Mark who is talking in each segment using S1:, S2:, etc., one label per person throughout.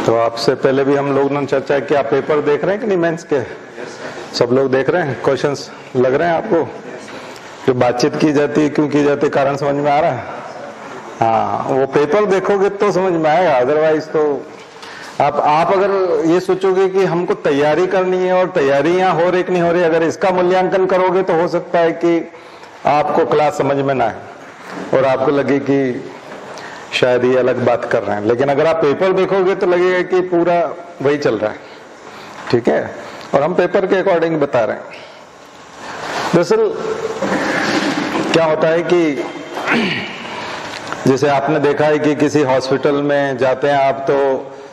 S1: तो आपसे पहले भी हम लोग ने चर्चा की, आप पेपर देख रहे हैं कि नहीं मेंस के? सब लोग देख रहे हैं? क्वेश्चंस लग रहे हैं आपको? जो बातचीत की जाती है क्यों की जाती है, कारण समझ में आ रहा है? हाँ, वो पेपर देखोगे तो समझ में आएगा, अदरवाइज तो आप अगर ये सोचोगे कि हमको तैयारी करनी है और तैयारियां हो रही कि नहीं हो रही, अगर इसका मूल्यांकन करोगे तो हो सकता है कि आपको क्लास समझ में ना आए और आपको लगे कि शायद ये अलग बात कर रहे हैं। लेकिन अगर आप पेपर देखोगे तो लगेगा कि पूरा वही चल रहा है, ठीक है? और हम पेपर के अकॉर्डिंग बता रहे हैं। दरअसल क्या होता है कि जैसे आपने देखा है कि किसी हॉस्पिटल में जाते हैं आप तो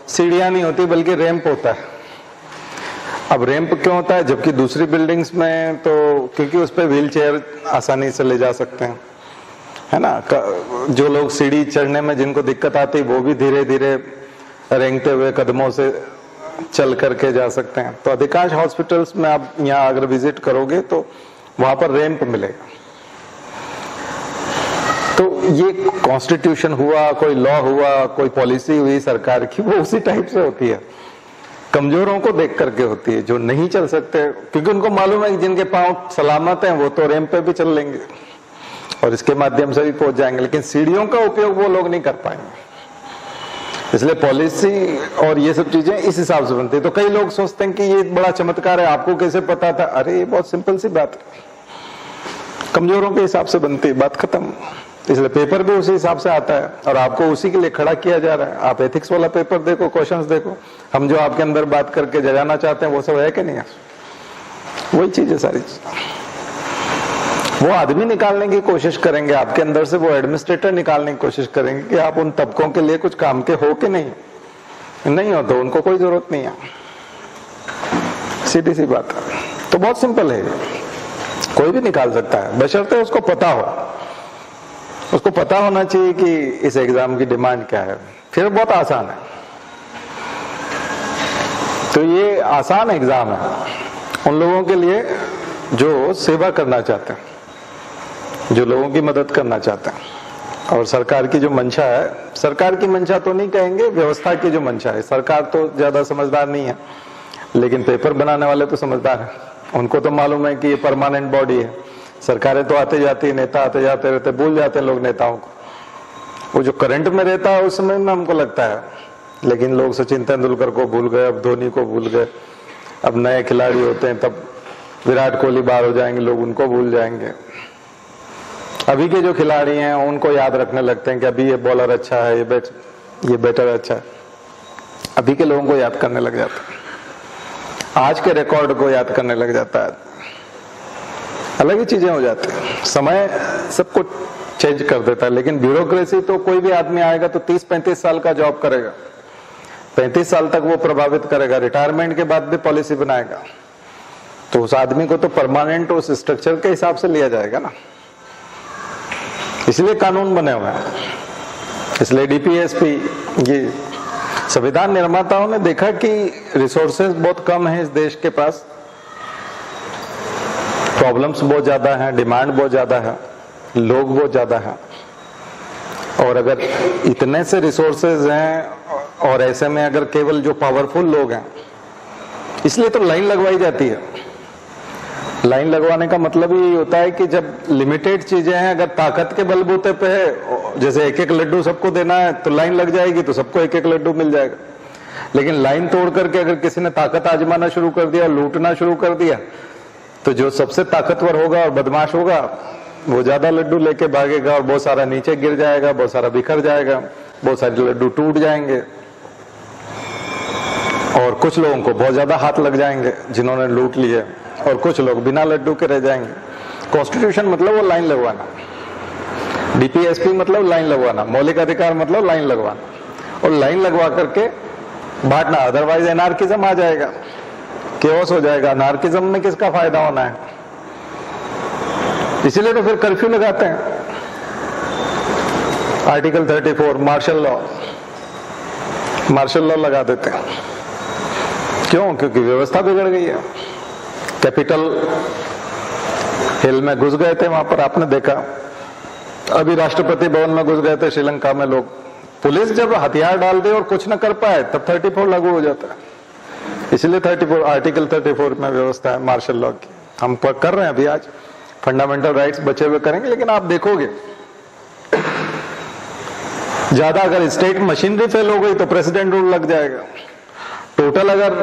S1: सीढ़ियां नहीं होती बल्कि रैंप होता है। अब रैंप क्यों होता है जबकि दूसरी बिल्डिंग्स में तो क्योंकि उस पर व्हील चेयर आसानी से ले जा सकते हैं, है ना? जो लोग सीढ़ी चढ़ने में जिनको दिक्कत आती है वो भी धीरे धीरे रेंगते हुए कदमों से चल करके जा सकते हैं। तो अधिकांश हॉस्पिटल्स में आप यहाँ अगर विजिट करोगे तो वहां पर रैंप मिलेगा। तो ये कॉन्स्टिट्यूशन हुआ, कोई लॉ हुआ, कोई पॉलिसी हुई सरकार की, वो उसी टाइप से होती है, कमजोरों को देख करके होती है, जो नहीं चल सकते, क्योंकि उनको मालूम है कि जिनके पांव सलामत हैं वो तो रैंप पे भी चल लेंगे और इसके माध्यम से भी पहुंच जाएंगे, लेकिन सीढ़ियों का उपयोग वो लोग नहीं कर पाएंगे। इसलिए पॉलिसी और ये सब चीजें इस हिसाब से बनती है। तो कई लोग सोचते हैं कि ये बड़ा चमत्कार है, आपको कैसे पता था? अरे ये बहुत सिंपल सी बात है, कमजोरों के हिसाब से बनती है, बात खत्म। इसलिए पेपर भी उसी हिसाब से आता है और आपको उसी के लिए खड़ा किया जा रहा है। आप एथिक्स वाला पेपर देखो, क्वेश्चंस देखो, हम जो आपके अंदर बात करके जगाना चाहते हैं वो सब है कि नहीं है? वही चीज है सारी चीज। वो आदमी निकालने की कोशिश करेंगे आपके अंदर से, वो एडमिनिस्ट्रेटर निकालने की कोशिश करेंगे कि आप उन तबकों के लिए कुछ काम के हो कि नहीं हो, तो उनको कोई जरूरत नहीं है। सीधी सी बात है। तो बहुत सिंपल है, कोई भी निकाल सकता है बशर्ते उसको पता हो। उसको पता होना चाहिए कि इस एग्जाम की डिमांड क्या है, फिर बहुत आसान है। तो ये आसान एग्जाम है उन लोगों के लिए जो सेवा करना चाहते हैं, जो लोगों की मदद करना चाहते हैं। और सरकार की जो मंशा है, सरकार की मंशा तो नहीं कहेंगे, व्यवस्था की जो मंशा है, सरकार तो ज्यादा समझदार नहीं है, लेकिन पेपर बनाने वाले तो समझदार है। उनको तो मालूम है कि ये परमानेंट बॉडी है, सरकारें तो आते जाती, नेता आते जाते रहते, भूल जाते हैं लोग नेताओं को। वो जो करंट में रहता है उस समय में हमको लगता है, लेकिन लोग सचिन तेंदुलकर को भूल गए, अब धोनी को भूल गए, अब नए खिलाड़ी होते हैं तब विराट कोहली बाहर हो जाएंगे, लोग उनको भूल जाएंगे। अभी के जो खिलाड़ी हैं उनको याद रखने लगते हैं कि अभी ये बॉलर अच्छा है, ये बैटर अच्छा है। अभी के लोगों को याद करने लग जाता है, आज के रिकॉर्ड को याद करने लग जाता है, अलग ही चीजें हो जाती हैं। समय सबको चेंज कर देता है, लेकिन ब्यूरोक्रेसी तो कोई भी आदमी आएगा तो 30-35 साल का जॉब करेगा, 35 साल तक वो प्रभावित करेगा, रिटायरमेंट के बाद भी पॉलिसी बनाएगा, तो उस आदमी को तो परमानेंट उस स्ट्रक्चर के हिसाब से लिया जाएगा ना। इसलिए कानून बने हुए हैं, इसलिए डीपीएसपी, ये संविधान निर्माताओं ने देखा कि रिसोर्सेज बहुत कम है इस देश के पास, प्रॉब्लम्स बहुत ज्यादा हैं, डिमांड बहुत ज्यादा है, लोग बहुत ज्यादा हैं, और अगर इतने से रिसोर्सेज हैं और ऐसे में अगर केवल जो पावरफुल लोग हैं, इसलिए तो लाइन लगवाई जाती है। लाइन लगवाने का मतलब ही होता है कि जब लिमिटेड चीजें हैं, अगर ताकत के बलबूते पे है, जैसे एक एक लड्डू सबको देना है तो लाइन लग जाएगी, तो सबको एक एक लड्डू मिल जाएगा। लेकिन लाइन तोड़ करके अगर किसी ने ताकत आजमाना शुरू कर दिया, लूटना शुरू कर दिया, तो जो सबसे ताकतवर होगा और बदमाश होगा वो ज्यादा लड्डू लेके भागेगा और बहुत सारा नीचे गिर जाएगा, बहुत सारा बिखर जाएगा, बहुत सारे लड्डू टूट जाएंगे और कुछ लोगों को बहुत ज्यादा हाथ लग जाएंगे जिन्होंने लूट लिए, और कुछ लोग बिना लड्डू के रह जाएंगे। कॉन्स्टिट्यूशन मतलब वो लाइन लगवाना, डीपीएसपी मतलब लाइन लगवाना, मौलिक अधिकार मतलब लाइन लगवाना, और लाइन लगवा करके बांटना, अदरवाइज एनार्किज्म आ जाएगा, केओस हो जाएगा। अनार्किज्म में किसका फायदा होना है? इसीलिए तो फिर कर्फ्यू लगाते हैं, आर्टिकल 34 मार्शल लॉ लगा देते हैं। क्यों? क्योंकि व्यवस्था बिगड़ गई है। कैपिटल हिल में घुस गए थे, वहां पर आपने देखा, अभी राष्ट्रपति भवन में घुस गए थे श्रीलंका में लोग, पुलिस जब हथियार डाल दे और कुछ न कर पाए तब 34 लागू हो जाता है। इसलिए 34 आर्टिकल 34 में व्यवस्था है मार्शल लॉ की। हम कर रहे हैं अभी आज फंडामेंटल राइट्स बचे हुए करेंगे, लेकिन आप देखोगे ज्यादा अगर स्टेट मशीनरी फेल हो गई तो प्रेसिडेंट रूल लग जाएगा। टोटल अगर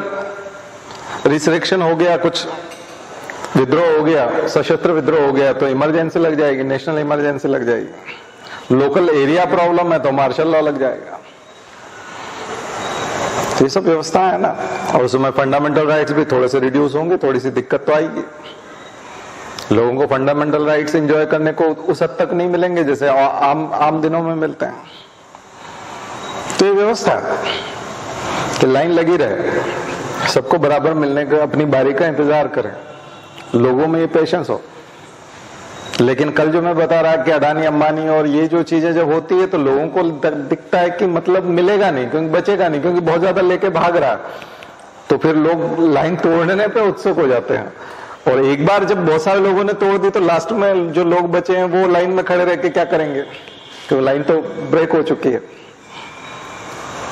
S1: रिस्ट्रिक्शन हो गया, कुछ विद्रोह हो गया, सशस्त्र विद्रोह हो गया तो इमरजेंसी लग जाएगी, नेशनल इमरजेंसी लग जाएगी। लोकल एरिया प्रॉब्लम है तो मार्शल लॉ लग जाएगा। तो ये सब व्यवस्था है ना, और उसमें फंडामेंटल राइट्स भी थोड़े से रिड्यूस होंगे, थोड़ी सी दिक्कत तो आएगी। लोगों को फंडामेंटल राइट्स एंजॉय करने को उस हद तक नहीं मिलेंगे जैसे आम दिनों में मिलते हैं। तो ये व्यवस्था है कि लाइन लगी रहे, सबको बराबर मिलने का, अपनी बारी का इंतजार करें, लोगों में ये पेशेंस हो। लेकिन कल जो मैं बता रहा कि अडानी अंबानी और ये जो चीजें जब होती है तो लोगों को दिखता है कि मतलब मिलेगा नहीं, क्योंकि बचेगा नहीं, क्योंकि बहुत ज्यादा लेके भाग रहा है, तो फिर लोग लाइन तोड़ने पे उत्सुक हो जाते हैं। और एक बार जब बहुत सारे लोगों ने तोड़ दी तो लास्ट में जो लोग बचे हैं वो लाइन में खड़े रह के क्या करेंगे, तो लाइन तो ब्रेक हो चुकी है।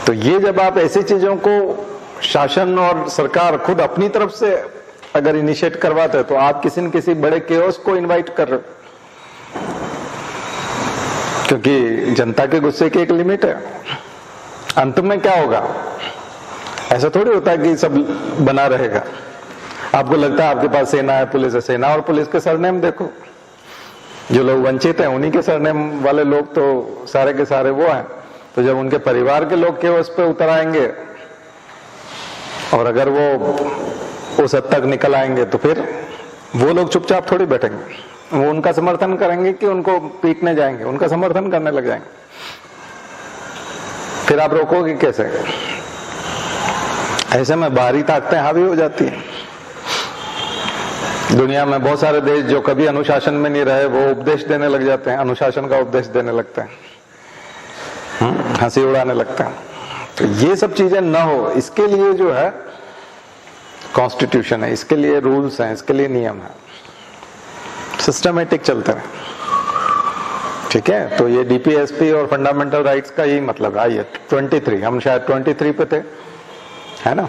S1: तो ये जब आप ऐसी चीजों को शासन और सरकार खुद अपनी तरफ से अगर इनिशिएट करवाते हैं तो आप किसी न किसी बड़े केओस को इनवाइट कर रहे हो, क्योंकि जनता के गुस्से की एक लिमिट है। अंत में क्या होगा, ऐसा थोड़ी होता है कि सब बना रहेगा। आपको लगता है आपके पास सेना है, पुलिस है, सेना और पुलिस के सरनेम देखो, जो लोग वंचित हैं उन्हीं के सरनेम वाले लोग तो सारे के सारे वो हैं। तो जब उनके परिवार के लोग केओस पे उतर आएंगे और अगर वो उस हद तक निकल आएंगे तो फिर वो लोग चुपचाप थोड़ी बैठेंगे, वो उनका समर्थन करेंगे कि उनको पीटने जाएंगे, उनका समर्थन करने लग जाएंगे। फिर आप रोकोगे कैसे? ऐसे में बाहरी ताकतें हावी हो जाती हैं। दुनिया में बहुत सारे देश जो कभी अनुशासन में नहीं रहे वो उपदेश देने लग जाते हैं, अनुशासन का उपदेश देने लगते हैं, हंसी उड़ाने लगते हैं। तो ये सब चीजें ना हो, इसके लिए जो है कॉन्स्टिट्यूशन है, इसके लिए रूल्स हैं, इसके लिए नियम है, सिस्टमेटिक चलते हैं। ठीक है, तो ये डीपीएसपी और फंडामेंटल राइट्स का यही मतलब है। आइए 23, हम शायद 23 पे थे, है ना।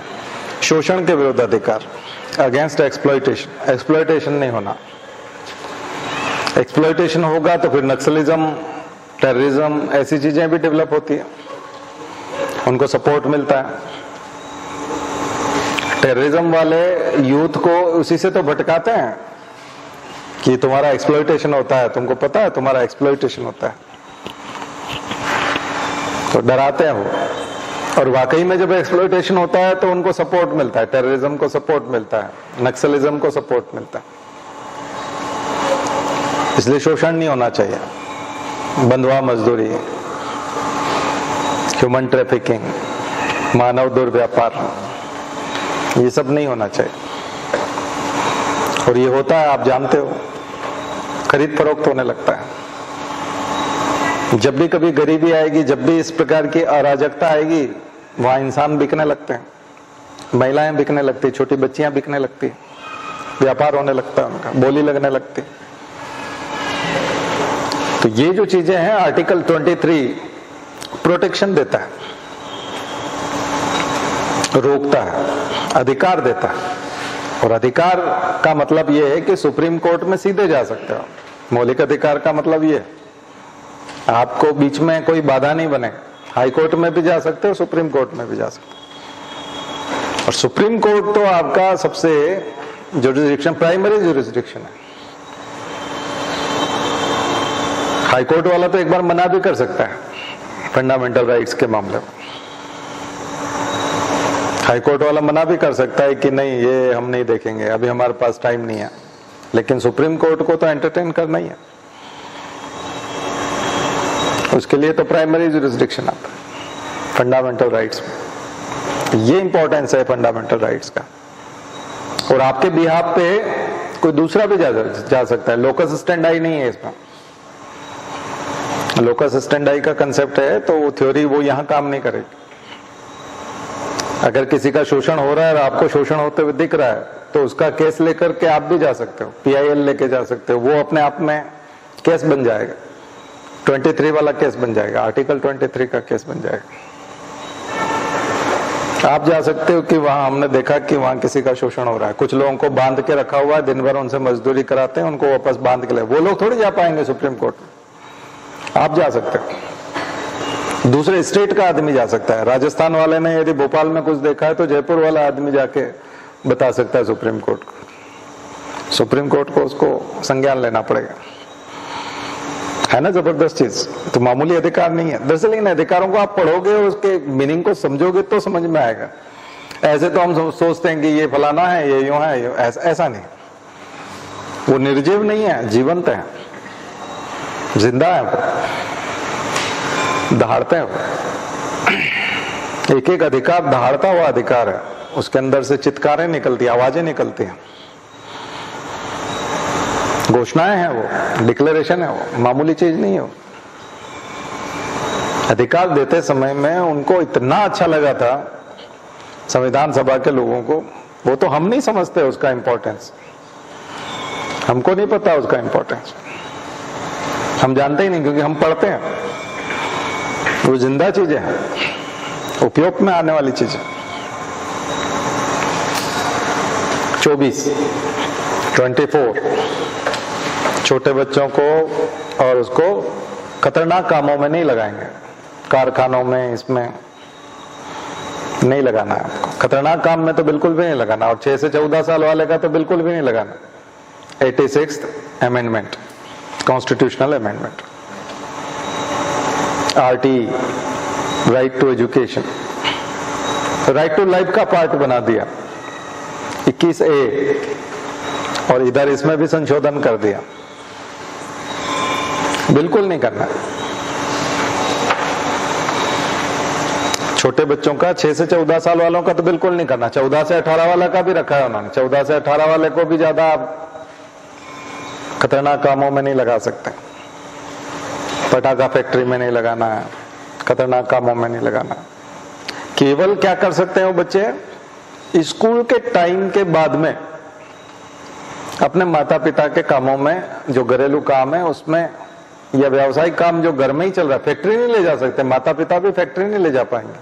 S1: शोषण के विरुद्ध अधिकार, अगेंस्ट एक्सप्लॉयटेशन। एक्सप्लॉयटेशन नहीं होना, एक्सप्लॉयटेशन होगा तो फिर नक्सलिज्म, टेररिज्म, ऐसी चीजें भी डेवलप होती है, उनको सपोर्ट मिलता है। टेररिज्म वाले यूथ को उसी से तो भटकाते हैं कि तुम्हारा एक्सप्लॉयटेशन होता है, तुमको पता है तुम्हारा एक्सप्लॉयटेशन होता है, तो डराते हैं वो। और वाकई में जब एक्सप्लॉयटेशन होता है तो उनको सपोर्ट मिलता है, टेररिज्म को सपोर्ट मिलता है, नक्सलिज्म को सपोर्ट मिलता है। इसलिए शोषण नहीं होना चाहिए, बंधुआ मजदूरी, ह्यूमन ट्रैफिकिंग, मानव दुर्व्यापार, ये सब नहीं होना चाहिए। और ये होता है, आप जानते हो, खरीद फरोख्त होने लगता है। जब भी कभी गरीबी आएगी, जब भी इस प्रकार की अराजकता आएगी, वहां इंसान बिकने लगते हैं, महिलाएं बिकने लगती, छोटी बच्चियां बिकने लगती, व्यापार होने लगता है उनका, बोली लगने लगती। तो ये जो चीजें हैं, आर्टिकल 23 प्रोटेक्शन देता है, रोकता है, अधिकार देता है। और अधिकार का मतलब यह है कि सुप्रीम कोर्ट में सीधे जा सकते हो। मौलिक अधिकार का मतलब ये है, आपको बीच में कोई बाधा नहीं बने, हाई कोर्ट में भी जा सकते हो, सुप्रीम कोर्ट में भी जा सकते हो। और सुप्रीम कोर्ट तो आपका सबसे जुरिस्डिक्शन, प्राइमरी जुरिस्डिक्शन है। हाई कोर्ट वाला तो एक बार मना भी कर सकता है फंडामेंटल राइट्स के मामले में। हाई कोर्ट वाला मना भी कर सकता है कि नहीं, ये हम नहीं देखेंगे, अभी हमारे पास टाइम नहीं है। लेकिन सुप्रीम कोर्ट को तो एंटरटेन करना ही है, उसके लिए तो प्राइमरी जुरिस्डिक्शन आता है फंडामेंटल राइट्स में। ये इंपॉर्टेंस है फंडामेंटल राइट्स का। और आपके बिहाफ पे कोई दूसरा भी जा सकता है, लोकस स्टैंडाई नहीं है इसमें। लोकस स्टैंडाई का कंसेप्ट है तो वो थ्योरी वो यहां काम नहीं करेगी। अगर किसी का शोषण हो रहा है और आपको शोषण होते हुए दिख रहा है तो उसका केस लेकर के आप भी जा सकते हो, PIL लेके जा सकते हो, वो अपने आप में केस बन जाएगा। 23 वाला केस बन जाएगा, आर्टिकल 23 का केस बन जाएगा। आप जा सकते हो कि वहां हमने देखा कि वहां किसी का शोषण हो रहा है, कुछ लोगों को बांध के रखा हुआ है, दिन भर उनसे मजदूरी कराते हैं, उनको वापस बांध के ले, वो लोग थोड़ी जा पाएंगे सुप्रीम कोर्ट में। आप जा सकते हो, दूसरे स्टेट का आदमी जा सकता है। राजस्थान वाले ने यदि भोपाल में कुछ देखा है तो जयपुर वाला आदमी जाके बता सकता है सुप्रीम कोर्ट को। सुप्रीम कोर्ट को उसको संज्ञान लेना पड़ेगा, है ना, जबरदस्त चीज। तो मामूली अधिकार नहीं है। दरअसल इन अधिकारों को आप पढ़ोगे और उसके मीनिंग को समझोगे तो समझ में आएगा। ऐसे तो हम सोचते हैं कि ये फलाना है, ये यूं है, ऐसा नहीं। वो निर्जीव नहीं है, जीवंत है, जिंदा है, वो दहाड़ते हैं। वो एक एक अधिकार दहाड़ता हुआ अधिकार है, उसके अंदर से चित्कारें निकलती, आवाजें निकलती हैं, घोषणाएं हैं, वो डिक्लेरेशन है, वो मामूली चीज नहीं है। वो अधिकार देते समय में उनको इतना अच्छा लगा था संविधान सभा के लोगों को, वो तो हम नहीं समझते उसका इंपॉर्टेंस, हमको नहीं पता उसका इंपॉर्टेंस, हम जानते ही नहीं क्योंकि हम पढ़ते हैं। वो जिंदा चीजें हैं, उपयोग में आने वाली चीजें। 24 छोटे बच्चों को और उसको खतरनाक कामों में नहीं लगाएंगे, कारखानों में इसमें नहीं लगाना है आपको। खतरनाक काम में तो बिल्कुल भी नहीं लगाना, और 6 से 14 साल वाले का तो बिल्कुल भी नहीं लगाना। 86th amendment, constitutional amendment, RT, right to education, right to life का पार्ट बना दिया 21A, और इधर इसमें भी संशोधन कर दिया। बिल्कुल नहीं करना। छोटे बच्चों का 6 से 14 साल वालों का तो बिल्कुल नहीं करना। 14 से 18 वाला का भी रखा है उन्होंने। 14 से 18 वाले को भी ज्यादा खतरनाक कामों में नहीं लगा सकते। पटाखा फैक्ट्री में नहीं लगाना है, खतरनाक कामों में नहीं लगाना। केवल क्या कर सकते हैं वो बच्चे, स्कूल के टाइम के बाद में अपने माता पिता के कामों में, जो घरेलू काम है उसमें, या व्यावसायिक काम जो घर में ही चल रहा है, फैक्ट्री नहीं ले जा सकते, माता पिता भी फैक्ट्री नहीं ले जा पाएंगे।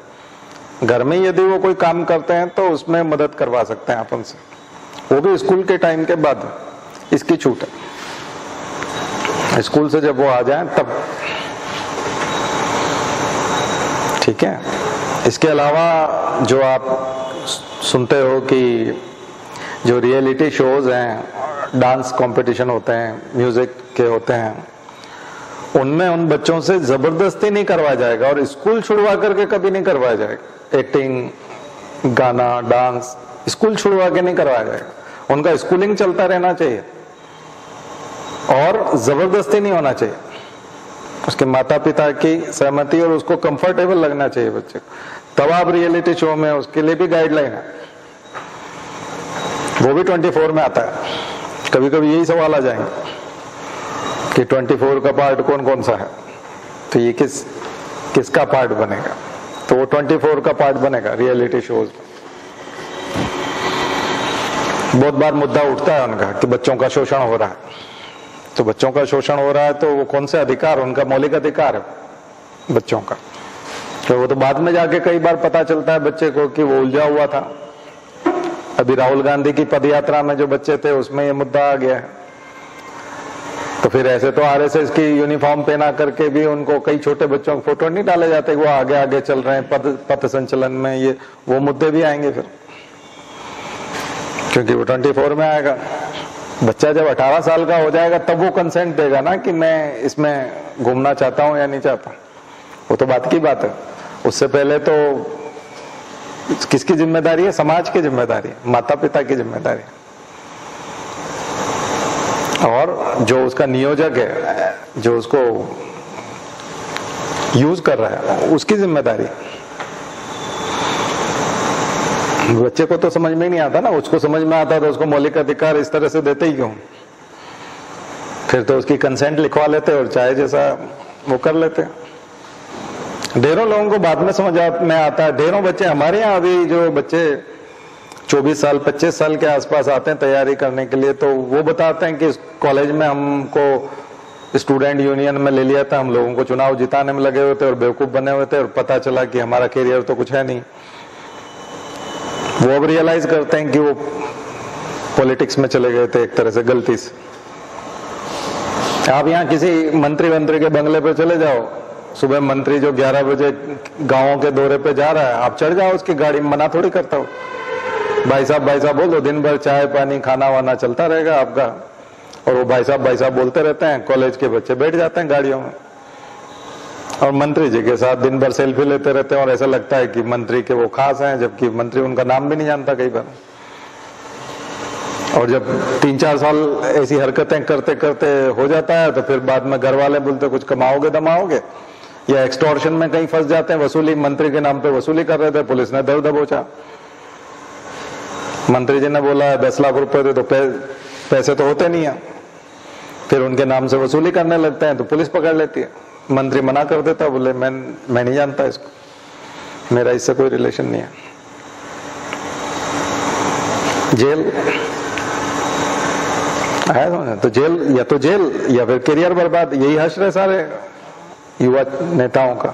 S1: घर में यदि वो कोई काम करते हैं तो उसमें मदद करवा सकते हैं आप उनसे, वो भी स्कूल के टाइम के बाद। इसकी छूट है, स्कूल से जब वो आ जाएं तब, ठीक है। इसके अलावा जो आप सुनते हो कि जो रियलिटी शोज हैं, डांस कंपटीशन होते हैं, म्यूजिक के होते हैं, उनमें उन बच्चों से जबरदस्ती नहीं करवाया जाएगा, और स्कूल छुड़वा करके कभी नहीं करवाया जाएगा। एक्टिंग, गाना, डांस स्कूल छुड़वा के नहीं करवाया जाएगा। उनका स्कूलिंग चलता रहना चाहिए और जबरदस्ती नहीं होना चाहिए। उसके माता पिता की सहमति और उसको कंफर्टेबल लगना चाहिए बच्चे को, तब आप रियलिटी शो में, उसके लिए भी गाइडलाइन है, वो भी 24 में आता है। कभी कभी यही सवाल आ जाएंगे कि 24 का पार्ट कौन कौन सा है, तो ये किसका पार्ट बनेगा, तो वो 24 का पार्ट बनेगा रियलिटी शोज। बहुत बार मुद्दा उठता है उनका कि बच्चों का शोषण हो रहा है, तो बच्चों का शोषण हो रहा है तो वो कौन से अधिकार, उनका मौलिक अधिकार है बच्चों का, तो वो तो बाद में जाके कई बार पता चलता है बच्चे को कि वो उलझा हुआ था। अभी राहुल गांधी की पदयात्रा में जो बच्चे थे उसमें ये मुद्दा आ गया है। तो फिर ऐसे तो RSS की यूनिफॉर्म पहना करके भी उनको कई छोटे बच्चों के फोटो नहीं डाले जाते, वो आगे आगे चल रहे हैं पथ संचलन में, ये वो मुद्दे भी आएंगे फिर, क्योंकि वो 24 में आएगा। बच्चा जब 18 साल का हो जाएगा तब वो कंसेंट देगा ना कि मैं इसमें घूमना चाहता हूं या नहीं चाहता, वो तो बात की बात है। उससे पहले तो किसकी जिम्मेदारी है, समाज की जिम्मेदारी है, माता पिता की जिम्मेदारी है, और जो उसका नियोजक है, जो उसको यूज कर रहा है, उसकी जिम्मेदारी। बच्चे को तो समझ में नहीं आता ना, उसको समझ में आता तो उसको मौलिक अधिकार इस तरह से देते ही क्यों, फिर तो उसकी कंसेंट लिखवा लेते और चाहे जैसा वो कर लेते। ढेरों लोगों को बाद में समझ में आता है। ढेरों बच्चे हमारे यहाँ अभी जो बच्चे 24 साल 25 साल के आसपास आते हैं तैयारी करने के लिए, तो वो बताते हैं कि इस कॉलेज में हमको स्टूडेंट यूनियन में ले लिया था, हम लोगों को चुनाव जिताने में लगे हुए थे और बेवकूफ बने हुए थे, और पता चला कि हमारा करियर तो कुछ है नहीं। वो अब रियलाइज करते हैं कि वो पॉलिटिक्स में चले गए थे एक तरह से गलती से। आप यहाँ किसी मंत्री के बंगले पे चले जाओ, सुबह मंत्री जो 11 बजे गांवों के दौरे पे जा रहा है, आप चढ़ जाओ उसकी गाड़ी में, मना थोड़ी करता हो। भाई साहब बोल दो, दिन भर चाय पानी खाना वाना चलता रहेगा आपका, और वो भाई साहब बोलते रहते हैं। कॉलेज के बच्चे बैठ जाते हैं गाड़ियों में और मंत्री जी के साथ दिन भर सेल्फी लेते रहते हैं, और ऐसा लगता है कि मंत्री के वो खास हैं, जबकि मंत्री उनका नाम भी नहीं जानता कई बार। और जब 3-4 साल ऐसी हरकतें करते करते हो जाता है, तो फिर बाद में घर वाले बोलते कुछ कमाओगे दमाओगे, या एक्सटॉर्शन में कहीं फंस जाते हैं। वसूली, मंत्री के नाम पे वसूली कर रहे थे, पुलिस ने दर दबोचा। मंत्री जी ने बोला 10 लाख रुपए दे, तो पैसे तो होते नहीं है, फिर उनके नाम से वसूली करने लगते हैं, तो पुलिस पकड़ लेती है। मंत्री मना कर देता, बोले मैं नहीं जानता इसको, मेरा इससे कोई रिलेशन नहीं है। जेल आया समझ, तो जेल या फिर करियर बर्बाद, यही हश्र है सारे युवा नेताओं का।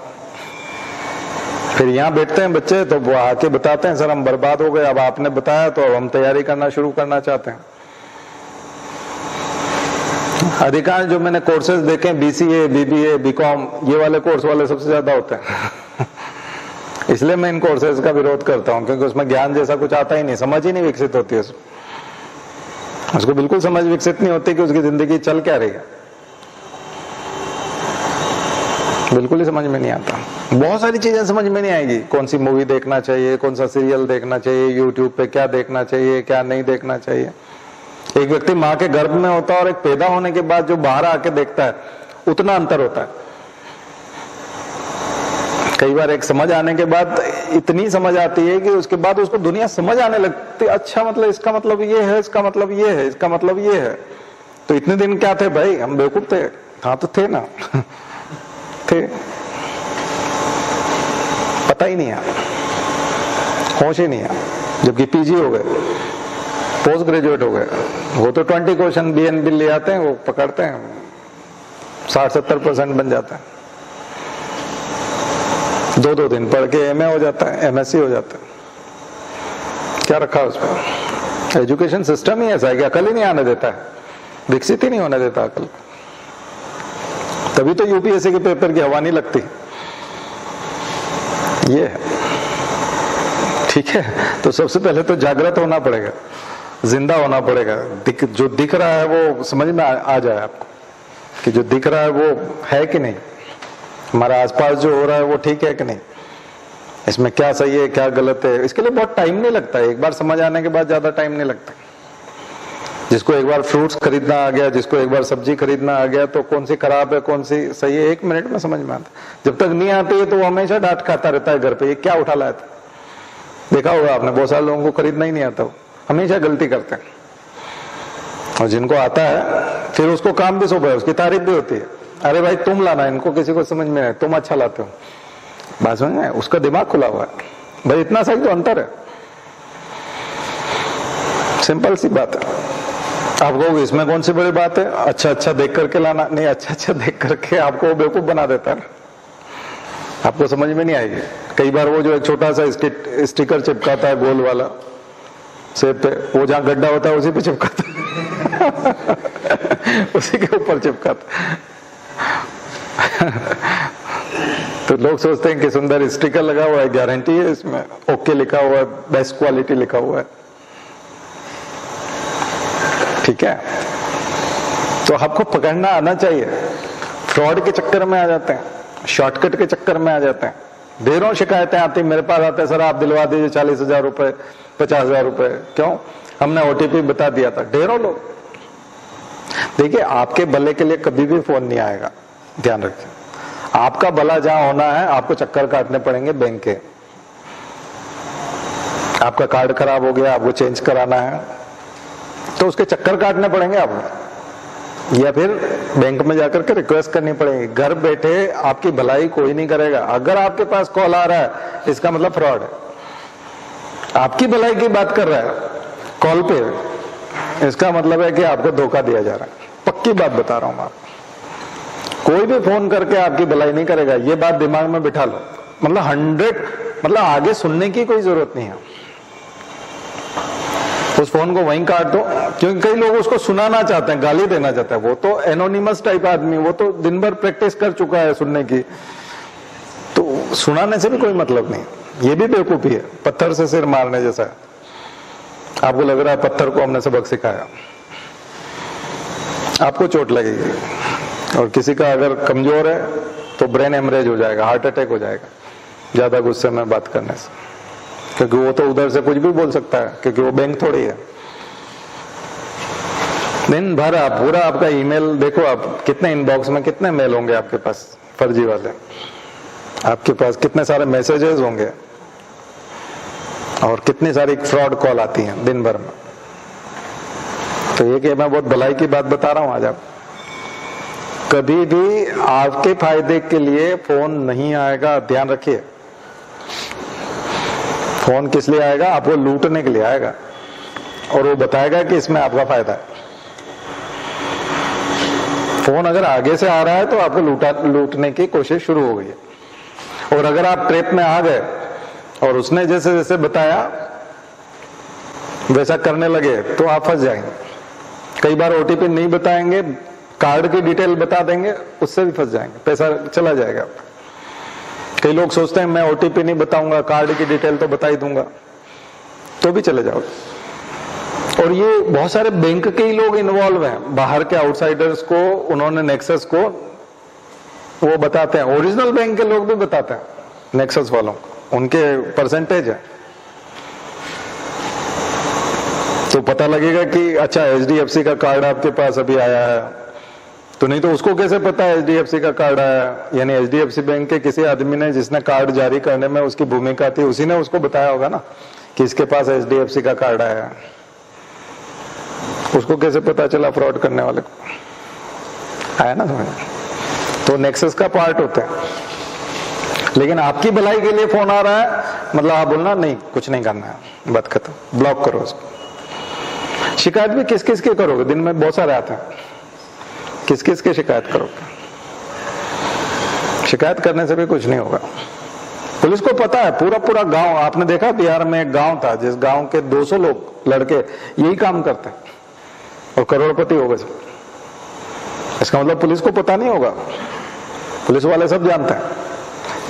S1: फिर यहाँ बैठते हैं बच्चे, तो वो आके बताते हैं सर हम बर्बाद हो गए, अब आपने बताया तो अब हम तैयारी करना शुरू करना चाहते हैं। अधिकांश जो मैंने कोर्सेज देखे, BCA, BBA, BCom, ये वाले कोर्स वाले सबसे ज्यादा होते हैं। इसलिए मैं इन कोर्सेज का विरोध करता हूँ, क्योंकि उसमें ज्ञान जैसा कुछ आता ही नहीं, समझ ही नहीं विकसित होती है उसको बिल्कुल समझ विकसित नहीं होती कि उसकी जिंदगी चल क्या रही है, बिल्कुल ही समझ में नहीं आता। बहुत सारी चीजें समझ में नहीं आएगी, कौन सी मूवी देखना चाहिए, कौन सा सीरियल देखना चाहिए, यूट्यूब पे क्या देखना चाहिए, क्या नहीं देखना चाहिए। एक व्यक्ति माँ के गर्भ में होता है और एक पैदा होने के बाद जो बाहर आके देखता है, उतना अंतर होता है। कई बार एक समझ आने के बाद इतनी समझ आती है कि उसके बाद उसको दुनिया समझ आने लगती है। अच्छा, मतलब इसका मतलब ये है, इसका मतलब ये है, इसका मतलब ये है। तो इतने दिन क्या थे भाई, हम बेवकूफ थे? हाँ तो थे ना। थे, पता ही नहीं है, होश ही नहीं है। जबकि PG हो गए, पोस्ट ग्रेजुएट हो गए, वो तो 20 क्वेश्चन BNB ले आते हैं, वो पकड़ते हैं, 60-70% बन जाता है। 2-2 दिन पढ़ के MA हो जाता है, MSc हो जाता है। क्या रखा उसमें? एजुकेशन सिस्टम ही ऐसा है कि अकल ही नहीं आने देता है, विकसित ही नहीं होने देता अकल। तभी तो UPSC के पेपर की हवा नहीं लगती। ये है, ठीक है। तो सबसे पहले तो जागृत होना पड़ेगा, जिंदा होना पड़ेगा। जो दिख रहा है वो समझ में आ जाए आपको कि जो दिख रहा है वो है कि नहीं, हमारा आसपास जो हो रहा है वो ठीक है कि नहीं, इसमें क्या सही है क्या गलत है। इसके लिए बहुत टाइम नहीं लगता है, एक बार समझ आने के बाद ज्यादा टाइम नहीं लगता। जिसको एक बार फ्रूट्स खरीदना आ गया, जिसको एक बार सब्जी खरीदना आ गया, तो कौन सी खराब है कौन सी सही है 1 मिनट में समझ में आता। जब तक नहीं आती है तो वो हमेशा डांट खाता रहता है घर पे, ये क्या उठा लाया था। देखा होगा आपने, बहुत सारे लोगों को खरीदना ही नहीं आता, वो हमेशा गलती करते हैं। और जिनको आता है फिर उसको काम भी सौंपा है, उसकी तारीफ भी होती है, अरे भाई तुम लाना, इनको किसी को समझ में नहीं, तुम अच्छा लाते हो। बात समझ में, उसका दिमाग खुला हुआ है भाई, इतना सही तो अंतर है, सिंपल सी बात है। आप कहोगे इसमें कौन सी बड़ी बात है, अच्छा अच्छा देख करके लाना, नहीं अच्छा अच्छा देख करके आपको बेवकूफ बना देता है, आपको समझ में नहीं आएगी। कई बार वो जो एक छोटा सा स्टिकर चिपकाता है गोल वाला सेब पे, वो जहां गड्ढा होता है उसी पे चिपकाता है उसी के ऊपर चिपकाता तो लोग सोचते हैं कि सुंदर स्टिकर लगा हुआ है, गारंटी है इसमें, ओके लिखा हुआ है, बेस्ट क्वालिटी लिखा हुआ है, ठीक है। तो आपको पकड़ना आना चाहिए। फ्रॉड के चक्कर में आ जाते हैं, शॉर्टकट के चक्कर में आ जाते हैं। ढेरों शिकायतें आती, मेरे पास आते हैं, सर आप दिलवा दीजिए 40,000 रुपए, 50,000 रुपए, क्यों, हमने OTP बता दिया था। ढेरों लोग, देखिए आपके भले के लिए कभी भी फोन नहीं आएगा, ध्यान रखिए। आपका भला जहां होना है आपको चक्कर काटने पड़ेंगे बैंक के। आपका कार्ड खराब हो गया, आपको चेंज कराना है, तो उसके चक्कर काटने पड़ेंगे आपको, या फिर बैंक में जाकर के रिक्वेस्ट करनी पड़ेगी। घर बैठे आपकी भलाई कोई नहीं करेगा। अगर आपके पास कॉल आ रहा है इसका मतलब फ्रॉड है, आपकी भलाई की बात कर रहा है कॉल पे, इसका मतलब है कि आपको धोखा दिया जा रहा है। पक्की बात बता रहा हूं मैं आपको, कोई भी फोन करके आपकी भलाई नहीं करेगा, ये बात दिमाग में बिठा लो। मतलब 100, मतलब आगे सुनने की कोई जरूरत नहीं है, उस फोन को वहीं काट दो। क्योंकि कई लोग उसको सुनाना चाहते हैं, गाली देना चाहते हैं, वो तो एनोनिमस टाइप आदमी, वो तो दिन भर प्रैक्टिस कर चुका है सुनने की, तो सुनाने से भी कोई मतलब नहीं। ये भी बेवकूफी है, पत्थर से सिर मारने जैसा है। आपको लग रहा है पत्थर को हमने सबक सिखाया, आपको चोट लगेगी। और किसी का अगर कमजोर है तो ब्रेन हेमरेज हो जाएगा, हार्ट अटैक हो जाएगा ज्यादा गुस्से में बात करने से, क्योंकि वो तो उधर से कुछ भी बोल सकता है, क्योंकि वो बैंक थोड़ी है। दिन भर आप पूरा आपका ईमेल देखो, आप कितने इनबॉक्स में कितने मेल होंगे आपके पास फर्जी वाले, आपके पास कितने सारे मैसेजेस होंगे और कितनी सारी फ्रॉड कॉल आती हैं दिन भर में। तो ये कि मैं बहुत भलाई की बात बता रहा हूं आज। आप कभी भी आपके फायदे के लिए फोन नहीं आएगा, ध्यान रखिए। फोन किस लिए आएगा? आपको लूटने के लिए आएगा, और वो बताएगा कि इसमें आपका फायदा है। फोन अगर आगे से आ रहा है तो आपको लूटने की कोशिश शुरू हो गई है। और अगर आप ट्रैप में आ गए और उसने जैसे जैसे बताया वैसा करने लगे तो आप फंस जाएंगे। कई बार ओटीपी नहीं बताएंगे, कार्ड की डिटेल बता देंगे, उससे भी फंस जाएंगे, पैसा चला जाएगा। कई लोग सोचते हैं मैं ओटीपी नहीं बताऊंगा, कार्ड की डिटेल तो बता ही दूंगा, तो भी चले जाओगे। और ये बहुत सारे बैंक के ही लोग इन्वॉल्व हैं, बाहर के आउटसाइडर्स को उन्होंने नेक्सस को वो बताते हैं, ओरिजिनल बैंक के लोग भी बताते हैं नेक्सस वालों को, उनके परसेंटेज है। तो पता लगेगा कि अच्छा एचडीएफसी का कार्ड आपके पास अभी आया है, तो नहीं तो उसको कैसे पता है एचडीएफसी का कार्ड आया? यानी एचडीएफसी बैंक के किसी आदमी ने, जिसने कार्ड जारी करने में उसकी भूमिका थी, उसी ने उसको बताया होगा ना कि इसके पास एचडीएफसी का कार्ड आया है। उसको कैसे पता चला फ्रॉड करने वाले को? आया ना समझ? तो नेक्सस का पार्ट होता है। लेकिन आपकी भलाई के लिए फोन आ रहा है, मतलब आप बोलना नहीं, कुछ नहीं करना है, बात खत्म, ब्लॉक करो उसको। शिकायत भी किस किस के करोगे? दिन में बहुत सारे आते हैं, किस किस के शिकायत करोगे? शिकायत करने से भी कुछ नहीं होगा। पुलिस को पता है, पूरा पूरा गांव, आपने देखा बिहार में एक गांव था जिस गांव के 200 लोग लड़के यही काम करते हैं और करोड़पति हो गए। इसका मतलब पुलिस को पता नहीं होगा? पुलिस वाले सब जानते हैं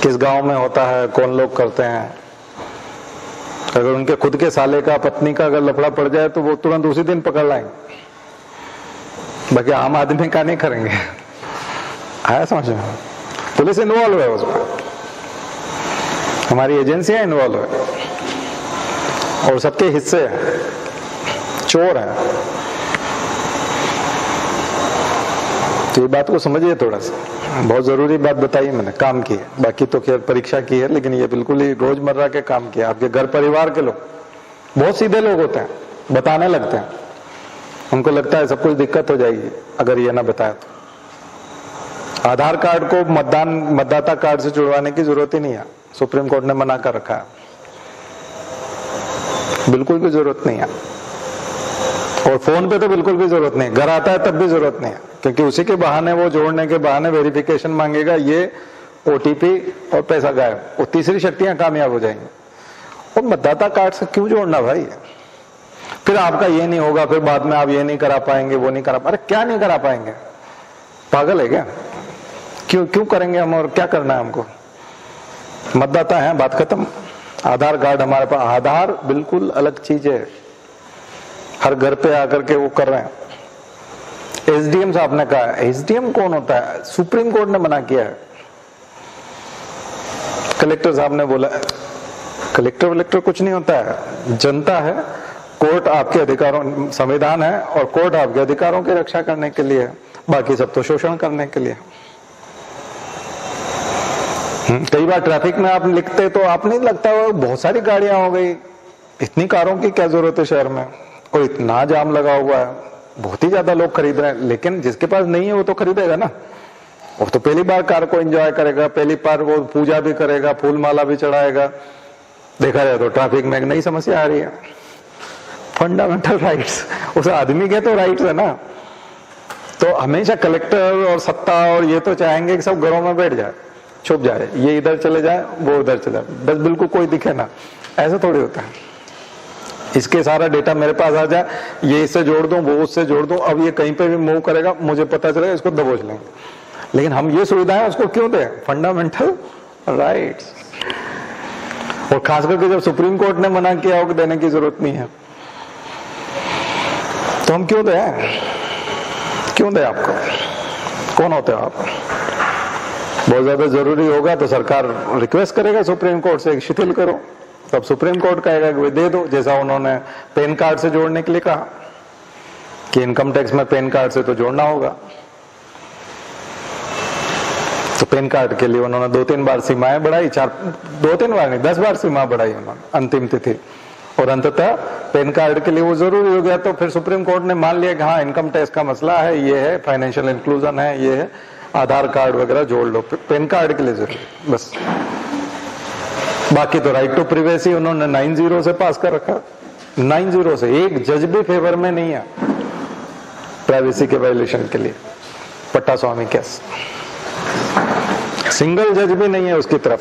S1: किस गांव में होता है, कौन लोग करते हैं। अगर उनके खुद के साले का, पत्नी का अगर लफड़ा पड़ जाए तो वो तुरंत उसी दिन पकड़ लाएंगे, बाकी आम आदमी का नहीं करेंगे। आया समझ में? पुलिस इन्वॉल्व है उसमें, हमारी एजेंसियां इन्वॉल्व है, और सबके हिस्से हैं, चोर हैं। तो ये बात को समझिए थोड़ा सा, बहुत जरूरी बात बताई मैंने, काम की है। बाकी तो खैर परीक्षा की है, लेकिन ये बिल्कुल ही रोजमर्रा के काम की है। आपके घर परिवार के लोग बहुत सीधे लोग होते हैं, बताने लगते हैं, उनको लगता है सब कुछ दिक्कत हो जाएगी अगर ये ना बताया तो। आधार कार्ड को मतदाता कार्ड से जुड़वाने की जरूरत ही नहीं है, सुप्रीम कोर्ट ने मना कर रखा है, बिल्कुल भी जरूरत नहीं है। और फोन पे तो बिल्कुल भी जरूरत नहीं, घर आता है तब भी जरूरत नहीं है, क्योंकि उसी के बहाने, वो जोड़ने के बहाने वेरिफिकेशन मांगेगा, ये ओटीपी और पैसा गायब, वो तीसरी शक्तियां कामयाब हो जाएंगी। और मतदाता कार्ड से क्यों जोड़ना भाई? फिर आपका ये नहीं होगा, फिर बाद में आप ये नहीं करा पाएंगे, वो नहीं करा। अरे क्या नहीं करा पाएंगे? पागल है क्या? क्यों करेंगे हम, और क्या करना है हमको? मतदाता है, बात खत्म। आधार कार्ड हमारे पास, आधार बिल्कुल अलग चीज है, हर घर पे आकर के वो कर रहे हैं। एसडीएम साहब ने कहा, एसडीएम कौन होता है? सुप्रीम कोर्ट ने मना किया है। कलेक्टर साहब ने बोला, कलेक्टर कुछ नहीं होता है, जनता है। कोर्ट आपके अधिकारों, संविधान है, और कोर्ट आपके अधिकारों की रक्षा करने के लिए है, बाकी सब तो शोषण करने के लिए। कई बार ट्रैफिक में आप लिखते तो आप नहीं लगता हो बहुत सारी गाड़ियां हो गई, इतनी कारों की क्या जरूरत है शहर में, और इतना जाम लगा हुआ है, बहुत ही ज्यादा लोग खरीद रहे हैं। लेकिन जिसके पास नहीं है वो तो खरीदेगा ना, वो तो पहली बार कार को एंजॉय करेगा, पहली बार वो पूजा भी करेगा, फूल माला भी चढ़ाएगा। देखा जाए तो ट्रैफिक में एक नई समस्या आ रही है, फंडामेंटल राइट्स। उस आदमी के तो राइट्स है ना, तो तो हमेशा कलेक्टर और सत्ता और ये तो चाहेंगे कि सब घरों में बैठ जाए, छुप जाए, ये इधर चले जाए, वो उधर चले जाए, बस बिल्कुल कोई दिखे ना। ऐसा थोड़ी होता है। इसके सारा डेटा मेरे पास आ जाए, ये इससे जोड़ दूं, वो उससे जोड़ दूं, अब ये कहीं पे भी मूव करेगा, मुझे पता चलेगा, इसको दबोच लेंगे। लेकिन हम ये सुविधाएं उसको क्यों दें? Fundamental rights. और खास करके जब सुप्रीम कोर्ट ने मना किया हो कि देने की जरूरत नहीं है, तो हम क्यों दें? क्यों दें आपको? कौन होते हो आप? बहुत ज्यादा जरूरी होगा तो सरकार रिक्वेस्ट करेगा सुप्रीम कोर्ट से शिथिल करो, तब सुप्रीम कोर्ट कहेगा कि दे दो, जैसा उन्होंने पैन कार्ड से जोड़ने के लिए कहा कि इनकम टैक्स में पैन कार्ड से तो जोड़ना होगा। तो पैन कार्ड के लिए उन्होंने 2-3 बार सीमाएं बढ़ाई, 2-3 बार नहीं 10 बार सीमा बढ़ाई उन्होंने, अंतिम तिथि, और अंततः पैन कार्ड के लिए वो जरूरी हो गया। तो फिर सुप्रीम कोर्ट ने मान लिया कि हाँ इनकम टैक्स का मसला है, ये है फाइनेंशियल इंक्लूजन है, ये है आधार कार्ड वगैरह जोड़ लो, पैन कार्ड के लिए जरूरी, बस। बाकी तो राइट टू प्रिवेसी उन्होंने 9-0 से पास कर रखा, 9-0 से। एक जज भी फेवर में नहीं है प्राइवेसी के वायलेशन के लिए, पट्टा स्वामी केस, सिंगल जज भी नहीं है उसकी तरफ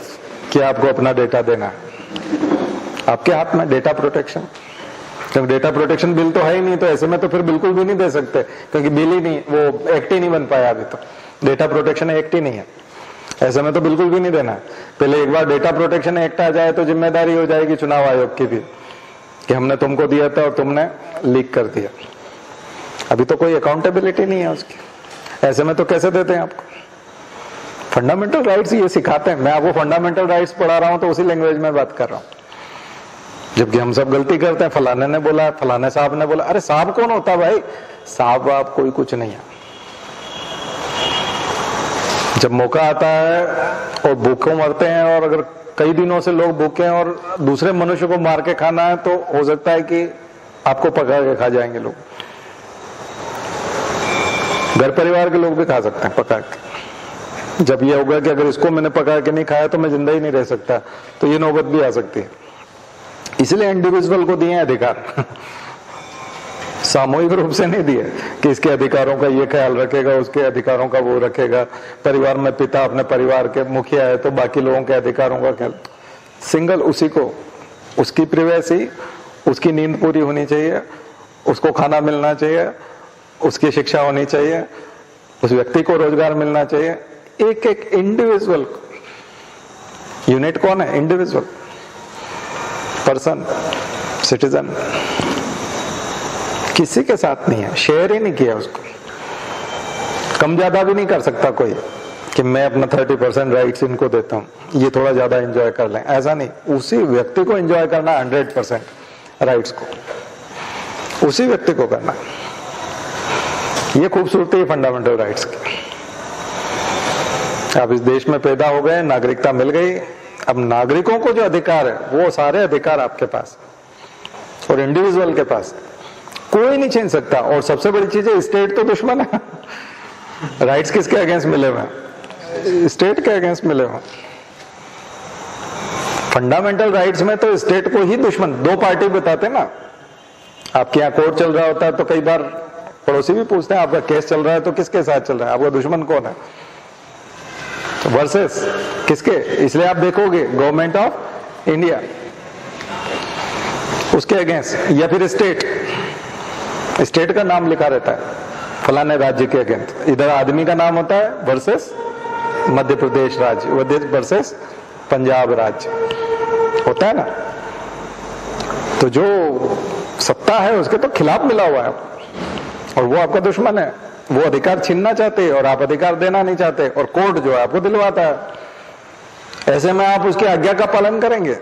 S1: कि आपको अपना डेटा देना है। आपके हाथ में डेटा प्रोटेक्शन, क्योंकि डेटा प्रोटेक्शन बिल तो है ही नहीं, तो ऐसे में तो फिर बिल्कुल भी नहीं दे सकते, क्योंकि बिल ही नहीं, वो एक्ट ही नहीं बन पाया अभी, तो डेटा प्रोटेक्शन एक्ट ही नहीं है, ऐसे में तो बिल्कुल भी नहीं देना है। पहले एक बार डेटा प्रोटेक्शन एक्ट आ जाए तो जिम्मेदारी हो जाएगी चुनाव आयोग की भी कि हमने तुमको दिया था और तुमने लीक कर दिया। अभी तो कोई अकाउंटेबिलिटी नहीं है उसकी, ऐसे में तो कैसे देते हैं आपको? फंडामेंटल राइट्स ये सिखाते हैं। मैं आपको फंडामेंटल राइट्स पढ़ा रहा हूं तो उसी लैंग्वेज में बात कर रहा हूं, जबकि हम सब गलती करते हैं। फलाने ने बोला, फलाने साहब ने बोला। अरे साहब कौन होता भाई? साहब आप कोई कुछ नहीं है। जब मौका आता है और भूखे मरते हैं, और अगर कई दिनों से लोग भूखे हैं और दूसरे मनुष्य को मार के खाना है, तो हो सकता है कि आपको पका के खा जाएंगे लोग। घर परिवार के लोग भी खा सकते हैं पका के। जब ये होगा कि अगर इसको मैंने पका के नहीं खाया तो मैं जिंदा ही नहीं रह सकता, तो ये नौबत भी आ सकती है। इसलिए इंडिविजुअल को दिए अधिकार सामूहिक रूप से नहीं दिए कि इसके अधिकारों का ये ख्याल रखेगा, उसके अधिकारों का वो रखेगा। परिवार में पिता अपने परिवार के मुखिया है तो बाकी लोगों के अधिकारों का ख्याल। सिंगल उसी को, उसकी प्रिवेसी, उसकी नींद पूरी होनी चाहिए, उसको खाना मिलना चाहिए, उसकी शिक्षा होनी चाहिए, उस व्यक्ति को रोजगार मिलना चाहिए। एक एक इंडिविजुअल यूनिट कौन है? Individual person, citizen. किसी के साथ नहीं है, शेयर ही नहीं किया उसको। कम ज्यादा भी नहीं कर सकता कोई कि मैं अपना 30% राइट्स इनको देता हूं, ये थोड़ा ज्यादा एंजॉय कर लें, ऐसा नहीं। उसी व्यक्ति को एंजॉय करना 100% राइट्स को, उसी व्यक्ति को करना। ये खूबसूरती है फंडामेंटल राइट्स की। आप इस देश में पैदा हो गए, नागरिकता मिल गई, अब नागरिकों को जो अधिकार है वो सारे अधिकार आपके पास और इंडिविजुअल के पास, कोई नहीं छीन सकता। और सबसे बड़ी चीज है, स्टेट तो दुश्मन है। राइट्स किसके अगेंस्ट मिले हुए? स्टेट के अगेंस्ट मिले हुए। फंडामेंटल राइट्स में तो स्टेट को ही दुश्मन, दो पार्टी बताते ना। आपके यहाँ कोर्ट चल रहा होता है तो कई बार पड़ोसी भी पूछते हैं आपका केस चल रहा है तो किसके साथ चल रहा है, आपका दुश्मन कौन है? तो वर्सेस किसके? इसलिए आप देखोगे गवर्नमेंट ऑफ इंडिया उसके अगेंस्ट, या फिर स्टेट, स्टेट का नाम लिखा रहता है फलाने राज्य के अगेंस्ट। इधर आदमी का नाम होता है वर्सेस मध्य प्रदेश राज्य, वर्सेस पंजाब राज्य होता है ना। तो जो सत्ता है उसके तो खिलाफ मिला हुआ है और वो आपका दुश्मन है। वो अधिकार छीनना चाहते हैं और आप अधिकार देना नहीं चाहते, और कोर्ट जो है आपको दिलवाता है। ऐसे में आप उसकी आज्ञा का पालन करेंगे।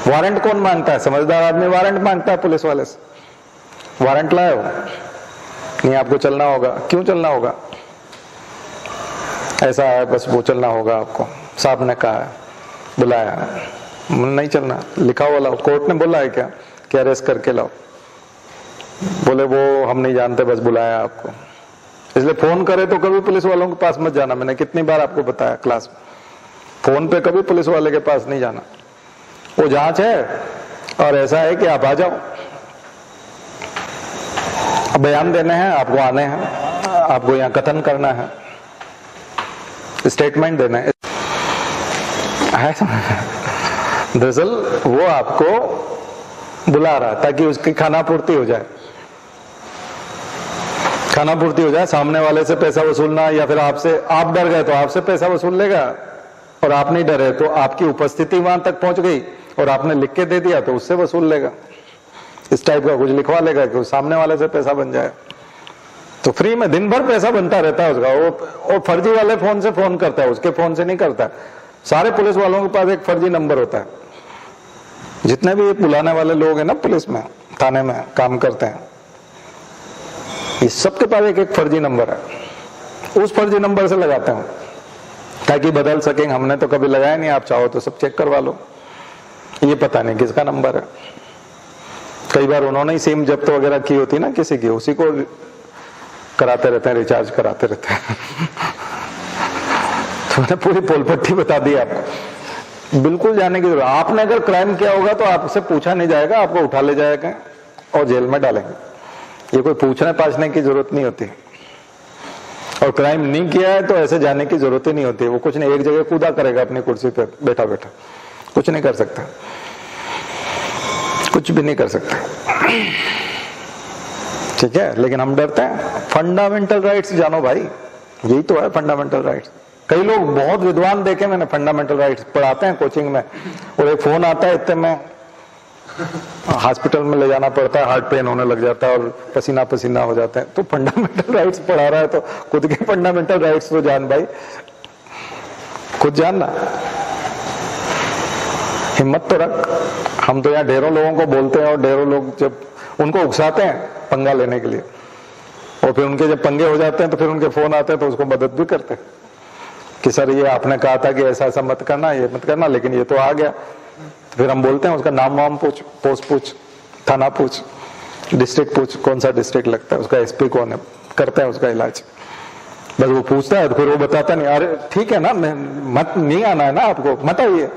S1: वारंट कौन मांगता है? समझदार आदमी वारंट मांगता है पुलिस वाले से। वारंट लाए हो? नहीं, आपको चलना होगा। क्यों चलना होगा? ऐसा है, बस वो चलना होगा आपको, साहब ने कहा है, बुलाया है। नहीं चलना, लिखा हुआ लाओ। कोर्ट ने बोला है क्या कि अरेस्ट करके लाओ? बोले वो हम नहीं जानते, बस बुलाया आपको। इसलिए फोन करे तो कभी पुलिस वालों के पास मत जाना। मैंने कितनी बार आपको बताया क्लास में, फोन पे कभी पुलिस वाले के पास नहीं जाना। वो जांच है और ऐसा है कि आप आ जाओ। अब बयान देने हैं, आपको आने हैं, आपको यहाँ कथन करना है, स्टेटमेंट देना है। दरअसल वो आपको बुला रहा है ताकि उसकी खाना पूर्ति हो जाए, खाना पूर्ति हो जाए। सामने वाले से पैसा वसूलना, या फिर आपसे, आप डर गए तो आपसे पैसा वसूल लेगा, और आप नहीं डरे तो आपकी उपस्थिति वहां तक पहुंच गई और आपने लिख के दे दिया तो उससे वसूल लेगा। इस टाइप का कुछ लिखवा लेगा कि सामने वाले से पैसा बन जाए। तो फ्री में दिन भर पैसा बनता रहता है उसका। वो फर्जी वाले फोन से फोन करता है, उसके फोन से नहीं करता। सारे पुलिस वालों के पास एक फर्जी नंबर होता है। जितने भी बुलाने वाले लोग हैं ना पुलिस में, थाने में काम करते हैं, ये सबके पास एक एक फर्जी नंबर है। उस फर्जी नंबर से लगाते हैं ताकि बदल सकेंगे। हमने तो कभी लगाया नहीं, आप चाहो तो सब चेक करवा लो। ये पता नहीं किसका नंबर है। कई बार उन्होंने ही सिम जब्त वगैरह की होती ना किसी की, उसी को कराते रहते हैं, रिचार्ज कराते रहते हैं। तो मैंने पूरी पोलपट्टी बता दी आपको। बिल्कुल जाने की जरूरत। आपने अगर क्राइम किया होगा तो आपसे पूछा नहीं जाएगा, आपको उठा ले जाएगा और जेल में डालेंगे। ये कोई पूछने पाछने की जरूरत नहीं होती। और क्राइम नहीं किया है तो ऐसे जाने की जरूरत ही नहीं होती। वो कुछ नहीं, एक जगह कूदा करेगा अपनी कुर्सी पे बैठा बैठा, कुछ नहीं कर सकता, कुछ भी नहीं कर सकता। ठीक है, लेकिन हम डरते हैं। फंडामेंटल राइट्स जानो भाई, यही तो है फंडामेंटल राइट्स। कई लोग बहुत विद्वान देखे मैंने, फंडामेंटल राइट्स पढ़ाते हैं कोचिंग में, और एक फोन आता है इतने में हॉस्पिटल में ले जाना पड़ता है, हार्ट पेन होने लग जाता है और पसीना पसीना हो जाता है। तो फंडामेंटल राइट्स पढ़ा रहा है तो खुद के फंडामेंटल राइट्स तो जान भाई, खुद जानना, हिम्मत तो रख। हम तो यहाँ ढेरों लोगों को बोलते हैं और ढेरों लोग जब उनको उकसाते हैं पंगा लेने के लिए, और फिर उनके जब पंगे हो जाते हैं तो फिर उनके फोन आते हैं तो उसको मदद भी करते हैं कि सर ये आपने कहा था कि ऐसा ऐसा मत करना, ये मत करना, लेकिन ये तो आ गया। तो फिर हम बोलते हैं उसका नाम वाम पूछ, पोस्ट पूछ, थाना पूछ, डिस्ट्रिक्ट पूछ, कौन सा डिस्ट्रिक्ट लगता है, उसका एसपी कौन है, करते हैं उसका इलाज। बस वो पूछता है तो फिर वो बताता नहीं, अरे ठीक है ना, मत नहीं आना है ना आपको, मत आइए,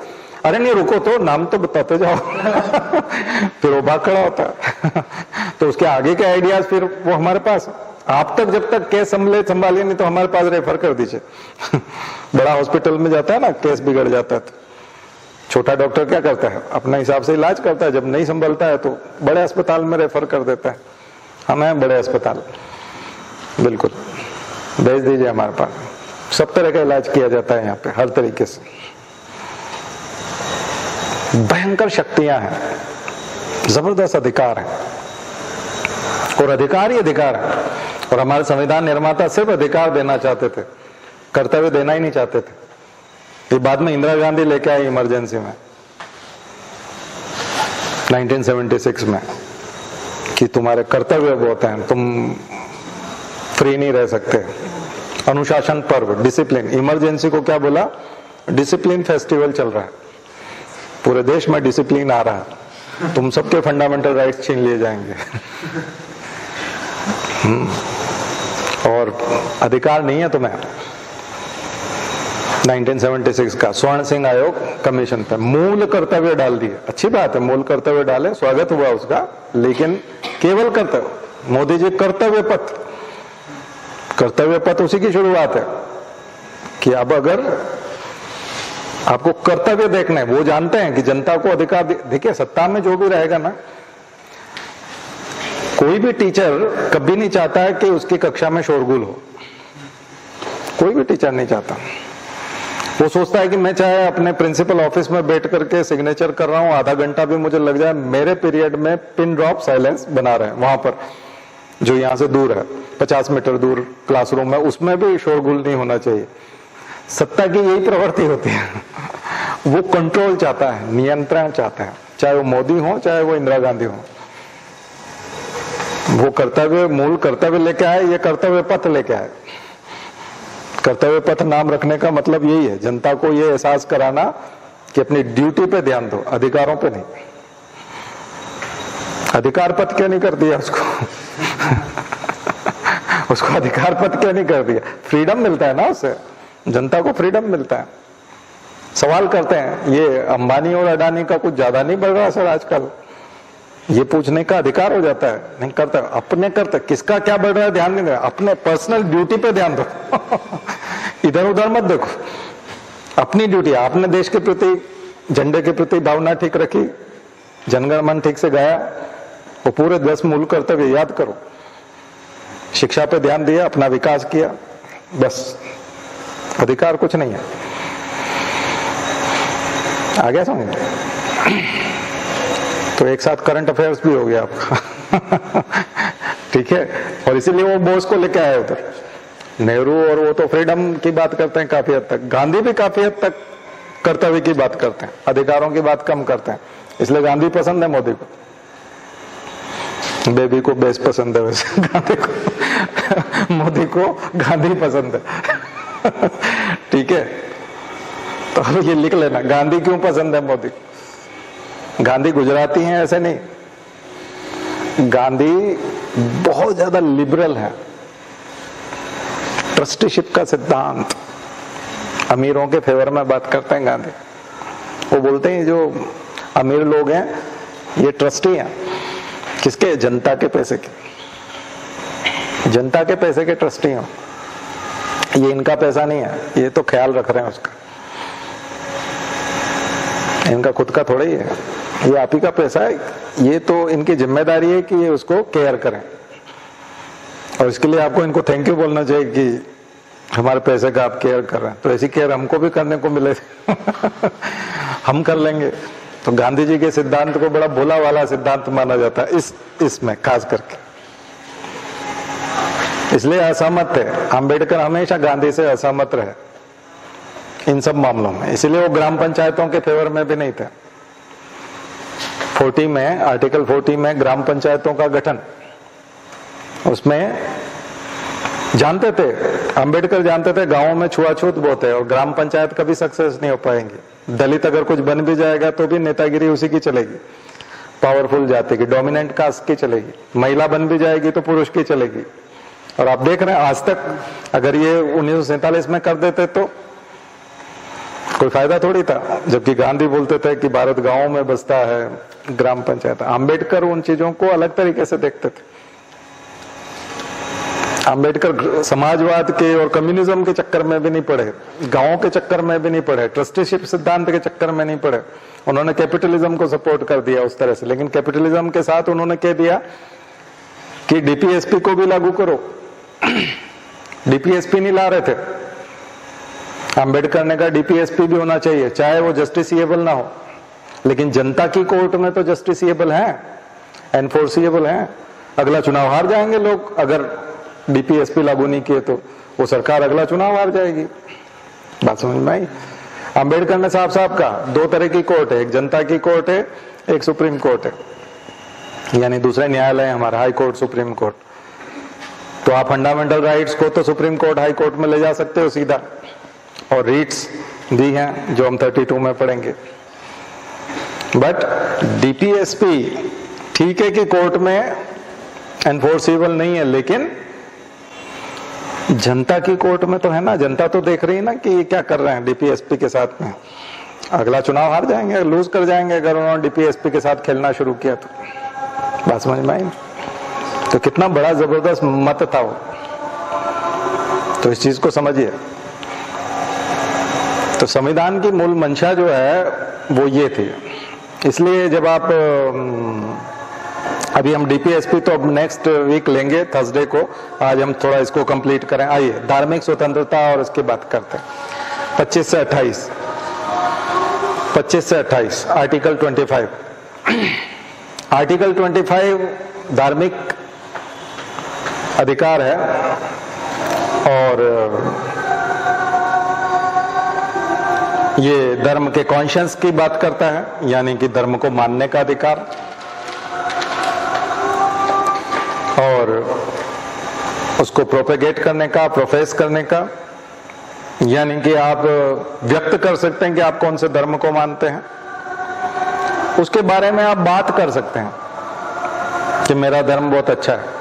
S1: अरे नहीं रुको तो नाम तो बताते जाओ। फिर वो भाग खड़ा होता है। तो उसके आगे के आइडियाज फिर वो हमारे पास, आप तक जब तक केस संभालिए नहीं तो हमारे पास रेफर कर दीजिए। बड़ा हॉस्पिटल में जाता है ना, केस बिगड़ जाता है तो छोटा डॉक्टर क्या करता है, अपने हिसाब से इलाज करता है, जब नहीं संभलता है तो बड़े अस्पताल में रेफर कर देता है। हमें बड़े अस्पताल बिल्कुल भेज दीजिए, हमारे पास सब तरह का इलाज किया जाता है यहाँ पे, हर तरीके से। भयंकर शक्तियां हैं, जबरदस्त अधिकार है, और अधिकार ही अधिकार है। और हमारे संविधान निर्माता सिर्फ अधिकार देना चाहते थे, कर्तव्य देना ही नहीं चाहते थे। ये बाद में इंदिरा गांधी लेके आई इमरजेंसी में 1976 में कि तुम्हारे कर्तव्य बहुत हैं, तुम फ्री नहीं रह सकते। अनुशासन पर्व, डिसिप्लिन, इमरजेंसी को क्या बोला, डिसिप्लिन फेस्टिवल चल रहा है, पूरे देश में डिसिप्लिन आ रहा है, तुम सबके फंडामेंटल राइट्स छीन लिए जाएंगे। और अधिकार नहीं है तुम्हें। 1976 का स्वर्ण सिंह आयोग कमीशन पे मूल कर्तव्य डाल दिए। अच्छी बात है, मूल कर्तव्य डाले, स्वागत हुआ उसका, लेकिन केवल कर्तव्य। मोदी जी कर्तव्य पथ, कर्तव्य पथ उसी की शुरुआत है कि अब अगर आपको कर्तव्य देखना है, वो जानते हैं कि जनता को अधिकार देखिए, सत्ता में जो भी रहेगा ना, कोई भी टीचर कभी नहीं चाहता है कि उसकी कक्षा में शोरगुल हो। कोई भी टीचर नहीं चाहता। वो सोचता है कि मैं चाहे अपने प्रिंसिपल ऑफिस में बैठ करके सिग्नेचर कर रहा हूं, आधा घंटा भी मुझे लग जाए, मेरे पीरियड में पिन ड्रॉप साइलेंस बना रहे हैं वहां पर, जो यहां से दूर है, 50 मीटर दूर क्लासरूम है, उसमें भी शोरगुल नहीं होना चाहिए। सत्ता की यही प्रवृत्ति होती है। वो कंट्रोल चाहता है, नियंत्रण चाहता है, चाहे वो मोदी हो चाहे वो इंदिरा गांधी हो। वो कर्तव्य, मूल कर्तव्य लेके आए, ये कर्तव्य पथ लेके आए। कर्तव्य पथ नाम रखने का मतलब यही है, जनता को ये एहसास कराना कि अपनी ड्यूटी पे ध्यान दो, अधिकारों पे नहीं। अधिकार पथ क्यों नहीं कर दिया उसको? उसको अधिकार पथ क्यों नहीं कर दिया? फ्रीडम मिलता है ना उससे, जनता को फ्रीडम मिलता है। सवाल करते हैं, ये अंबानी और अडानी का कुछ ज्यादा नहीं बढ़ रहा सर आजकल? ये पूछने का अधिकार हो जाता है, नहीं करता, अपने करता, किसका क्या बढ़ रहा है ध्यान नहीं दे, अपने पर्सनल ड्यूटी पे ध्यान दो। इधर उधर मत देखो, अपनी ड्यूटी। आपने देश के प्रति, झंडे के प्रति भावना ठीक रखी, जनगण मन ठीक से गाया, वो पूरे 10 मूल कर्तव्य याद करो, शिक्षा पे ध्यान दिया, अपना विकास किया, बस। अधिकार कुछ नहीं है। आ गया समझ? तो एक साथ करंट अफेयर्स भी हो गया आपका। ठीक है, और इसीलिए वो बोस को लेके आए उधर। नेहरू और वो तो फ्रीडम की बात करते हैं काफी हद तक, गांधी भी काफी हद तक कर्तव्य की बात करते हैं, अधिकारों की बात कम करते हैं। इसलिए गांधी पसंद है मोदी को, बेबी को बेस पसंद है, वैसे गांधी को मोदी को गांधी पसंद है। ठीक है, तो अब ये लिख लेना, गांधी क्यों पसंद है मोदी। गांधी गुजराती हैं ऐसे नहीं, गांधी बहुत ज्यादा लिबरल है, ट्रस्टीशिप का सिद्धांत, अमीरों के फेवर में बात करते हैं गांधी। वो बोलते हैं जो अमीर लोग हैं ये ट्रस्टी हैं, किसके? जनता के पैसे के, जनता के पैसे के ट्रस्टी हो, ये इनका पैसा नहीं है, ये तो ख्याल रख रहे हैं उसका, इनका खुद का थोड़ा ही है, ये आप ही का पैसा है, ये तो इनकी जिम्मेदारी है कि ये उसको केयर करें, और इसके लिए आपको इनको थैंक यू बोलना चाहिए कि हमारे पैसे का आप केयर कर रहे हैं। तो ऐसी केयर हमको भी करने को मिले हम कर लेंगे। तो गांधी जी के सिद्धांत को बड़ा भोला वाला सिद्धांत माना जाता है इसमें खास करके, इसलिए असहमत थे। अंबेडकर हमेशा गांधी से असहमत रहे इन सब मामलों में, इसीलिए वो ग्राम पंचायतों के फेवर में भी नहीं थे। 40 में, आर्टिकल 40 में ग्राम पंचायतों का गठन, उसमें जानते थे, अंबेडकर जानते थे गांवों में छुआछूत बहुत है और ग्राम पंचायत कभी सक्सेस नहीं हो पाएंगे। दलित अगर कुछ बन भी जाएगा तो भी नेतागिरी उसी की चलेगी, पावरफुल जाति की, डोमिनेंट कास्ट की चलेगी। महिला बन भी जाएगी तो पुरुष की चलेगी। और आप देख रहे हैं आज तक, अगर ये 1947 में कर देते तो कोई फायदा थोड़ी था। जबकि गांधी बोलते थे कि भारत गांवों में बसता है, ग्राम पंचायत। अंबेडकर उन चीजों को अलग तरीके से देखते थे। अंबेडकर समाजवाद के और कम्युनिज्म के चक्कर में भी नहीं पड़े, गांवों के चक्कर में भी नहीं पड़े, ट्रस्टीशिप सिद्धांत के चक्कर में नहीं पड़े। उन्होंने कैपिटलिज्म को सपोर्ट कर दिया उस तरह से, लेकिन कैपिटलिज्म के साथ उन्होंने कह दिया कि डीपीएसपी को भी लागू करो। डीपीएसपी नहीं ला रहे थे, अंबेडकर ने कहा डीपीएसपी भी होना चाहिए, चाहे वो जस्टिसिएबल ना हो, लेकिन जनता की कोर्ट में तो जस्टिसिएबल है, एनफोर्सिएबल है। अगला चुनाव हार जाएंगे लोग, अगर डीपीएसपी लागू नहीं किए तो वो सरकार अगला चुनाव हार जाएगी। बात समझ में आई? अंबेडकर ने साफ साफ कहा 2 तरह की कोर्ट है, एक जनता की कोर्ट है, एक सुप्रीम कोर्ट है, यानी दूसरे न्यायालय हमारा, हाई कोर्ट, सुप्रीम कोर्ट। तो आप फंडामेंटल राइट्स को तो सुप्रीम कोर्ट, हाई कोर्ट में ले जा सकते हो सीधा, और रीट्स दी हैं जो हम 32 में पढ़ेंगे। बट डीपीएसपी ठीक है कि कोर्ट में एनफोर्सेबल नहीं है, लेकिन जनता की कोर्ट में तो है ना। जनता तो देख रही है ना कि ये क्या कर रहे हैं डीपीएसपी के साथ में। अगला चुनाव हार जाएंगे, लूज कर जाएंगे अगर उन्होंने डीपीएसपी के साथ खेलना शुरू किया तो। बात समझ में आई? तो कितना बड़ा जबरदस्त मत था वो, तो इस चीज को समझिए। तो संविधान की मूल मंशा जो है वो ये थी। इसलिए जब आप अभी हम डीपीएसपी तो अब नेक्स्ट वीक लेंगे, थर्सडे को। आज हम थोड़ा इसको कंप्लीट करें। आइए धार्मिक स्वतंत्रता और इसकी बात करते हैं। 25 से 28, 25 से 28 आर्टिकल 25। आर्टिकल 25 धार्मिक अधिकार है और ये धर्म के कॉन्शियंस की बात करता है, यानी कि धर्म को मानने का अधिकार, और उसको प्रोपेगेट करने का, प्रोफेस करने का, यानी कि आप व्यक्त कर सकते हैं कि आप कौन से धर्म को मानते हैं, उसके बारे में आप बात कर सकते हैं कि मेरा धर्म बहुत अच्छा है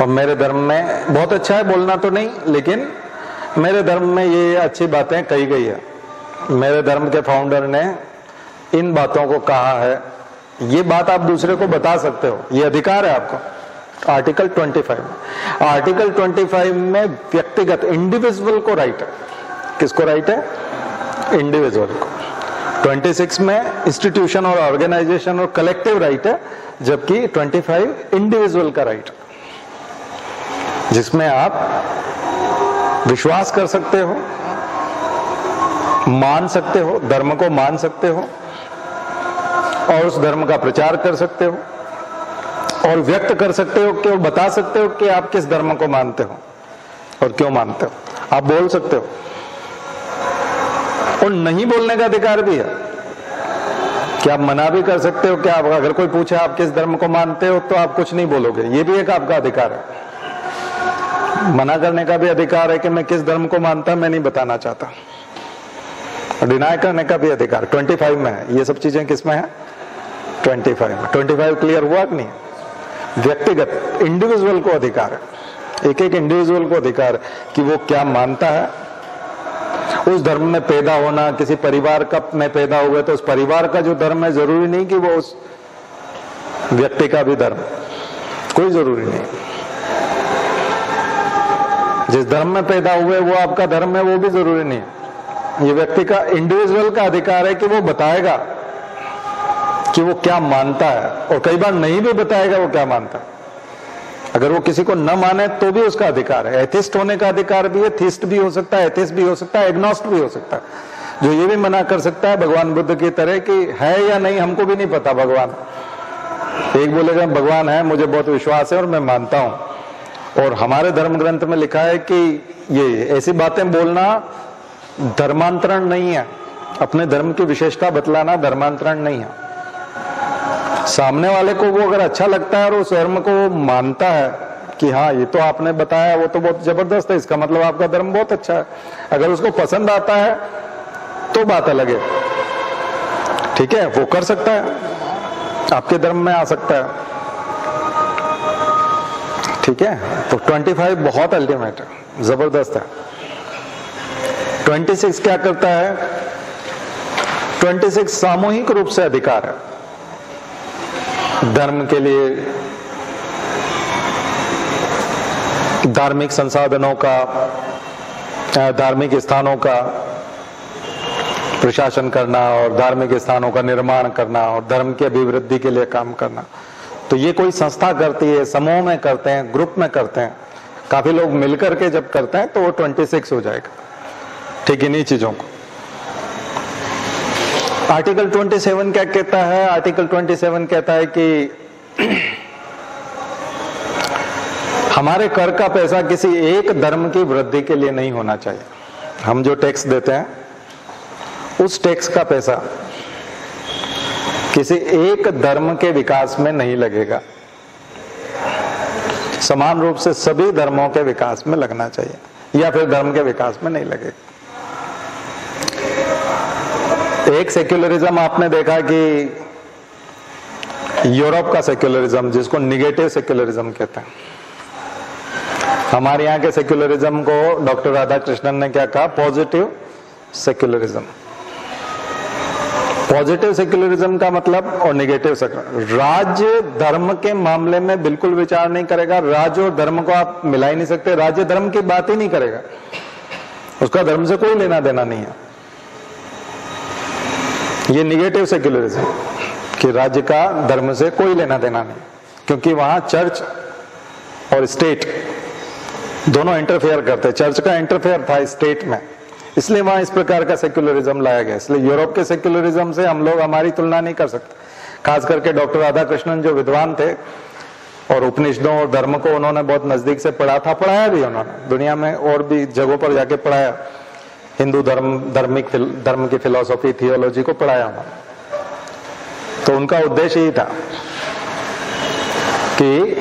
S1: और मेरे धर्म में बहुत अच्छा है, बोलना तो नहीं, लेकिन मेरे धर्म में ये अच्छी बातें कही गई है, मेरे धर्म के फाउंडर ने इन बातों को कहा है, ये बात आप दूसरे को बता सकते हो, ये अधिकार है आपको। आर्टिकल 25 में, आर्टिकल 25 में व्यक्तिगत इंडिविजुअल को राइट है। किसको राइट है? इंडिविजुअल को। 26 में इंस्टीट्यूशन और ऑर्गेनाइजेशन और कलेक्टिव राइट है, जबकि 25 इंडिविजुअल का राइट है, जिसमें आप विश्वास कर सकते हो, मान सकते हो, धर्म को मान सकते हो और उस धर्म का प्रचार कर सकते हो और व्यक्त कर सकते हो कि, बता सकते हो कि आप किस धर्म को मानते हो और क्यों मानते हो। आप बोल सकते हो और नहीं बोलने का अधिकार भी है कि आप मना भी कर सकते हो कि आप, अगर कोई पूछे आप किस धर्म को मानते हो, तो आप कुछ नहीं बोलोगे। ये भी एक आपका अधिकार है। मना करने का भी अधिकार है कि मैं किस धर्म को मानता मैं नहीं बताना चाहता। डिनाय करने का भी अधिकार 25 में है। ये सब चीजें किसमें है? 25 में। 25 क्लियर हुआ कि नहीं? व्यक्तिगत इंडिविजुअल को अधिकार है, एक एक इंडिविजुअल को अधिकार है कि वो क्या मानता है। उस धर्म में पैदा होना, किसी परिवार का में पैदा हुए तो उस परिवार का जो धर्म है, जरूरी नहीं कि वो उस व्यक्ति का भी धर्म, कोई जरूरी नहीं। जिस धर्म में पैदा हुए वो आपका धर्म है, वो भी जरूरी नहीं है। ये व्यक्ति का इंडिविजुअल का अधिकार है कि वो बताएगा कि वो क्या मानता है, और कई बार नहीं भी बताएगा वो क्या मानता है। अगर वो किसी को न माने तो भी उसका अधिकार है। एथिस्ट होने का अधिकार भी है, थीस्ट भी हो सकता है, एथिस्ट भी हो सकता है, एग्नोस्ट भी हो सकता है, जो ये भी मना कर सकता है भगवान बुद्ध की तरह कि है या नहीं हमको भी नहीं पता भगवान। एक बोलेगा भगवान है, मुझे बहुत विश्वास है और मैं मानता हूं, और हमारे धर्म ग्रंथ में लिखा है कि ये ऐसी बातें बोलना धर्मांतरण नहीं है। अपने धर्म की विशेषता बतलाना धर्मांतरण नहीं है। सामने वाले को वो अगर अच्छा लगता है और उस धर्म को वो मानता है कि हाँ ये तो आपने बताया वो तो बहुत जबरदस्त है, इसका मतलब आपका धर्म बहुत अच्छा है, अगर उसको पसंद आता है तो बात अलग है, ठीक है, वो कर सकता है, आपके धर्म में आ सकता है, ठीक है। तो 25 बहुत अल्टीमेट है, जबरदस्त है। 26 क्या करता है? 26 सामूहिक रूप से अधिकार है धर्म के लिए, धार्मिक संसाधनों का, धार्मिक स्थानों का प्रशासन करना और धार्मिक स्थानों का निर्माण करना और धर्म की अभिवृद्धि के लिए काम करना। तो ये कोई संस्था करती है, समूह में करते हैं, ग्रुप में करते हैं, काफी लोग मिलकर के जब करते हैं तो वो 26 हो जाएगा, ठीक, इन्हीं चीजों को। आर्टिकल 27 क्या कहता है? आर्टिकल 27 कहता है कि हमारे कर का पैसा किसी एक धर्म की वृद्धि के लिए नहीं होना चाहिए। हम जो टैक्स देते हैं उस टैक्स का पैसा किसी एक धर्म के विकास में नहीं लगेगा, समान रूप से सभी धर्मों के विकास में लगना चाहिए, या फिर धर्म के विकास में नहीं लगेगा। एक सेक्युलरिज्म आपने देखा कि यूरोप का सेक्युलरिज्म, जिसको निगेटिव सेक्युलरिज्म कहते हैं, हमारे यहाँ के सेक्युलरिज्म को डॉक्टर राधाकृष्णन ने क्या कहा? Positive secularism. पॉजिटिव सेक्युलरिज्म का मतलब और निगेटिव सेक्युलरिज्म, राज्य धर्म के मामले में बिल्कुल विचार नहीं करेगा। राज्य और धर्म को आप मिला ही नहीं सकते, राज्य धर्म की बात ही नहीं करेगा, उसका धर्म से कोई लेना देना नहीं है। ये निगेटिव सेक्युलरिज्म कि राज्य का धर्म से कोई लेना देना नहीं, क्योंकि वहां चर्च और स्टेट दोनों इंटरफेयर करते हैं। चर्च का इंटरफेयर था स्टेट में, इसलिए वहां इस प्रकार का सेक्युलरिज्म लाया गया। इसलिए यूरोप के सेक्युलरिज्म से हम लोग हमारी तुलना नहीं कर सकते। खास करके डॉक्टर राधाकृष्णन जो विद्वान थे और उपनिषदों और धर्म को उन्होंने बहुत नजदीक से पढ़ा था, पढ़ाया भी उन्होंने, दुनिया में और भी जगहों पर जाके पढ़ाया, हिंदू धर्म की फिलॉसफी, थियोलॉजी को पढ़ाया उन्होंने। तो उनका उद्देश्य यही था कि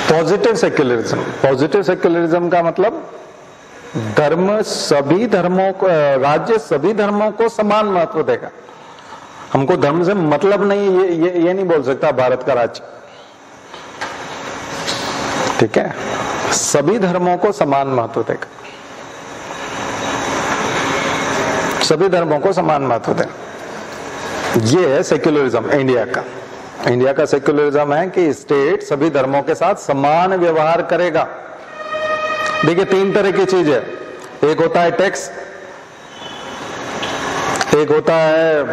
S1: पॉजिटिव सेक्युलरिज्म, पॉजिटिव सेक्युलरिज्म का मतलब धर्म सभी धर्मों को, राज्य सभी धर्मों को समान महत्व देगा। हमको धर्म से मतलब नहीं, ये नहीं बोल सकता भारत का राज्य, ठीक है, सभी धर्मों को समान महत्व देगा, सभी धर्मों को समान महत्व देगा। ये है सेक्युलरिज्म इंडिया का। इंडिया का सेक्युलरिज्म है कि स्टेट सभी धर्मों के साथ समान व्यवहार करेगा। देखिए 3 तरह की चीज है, एक होता है टैक्स, एक होता है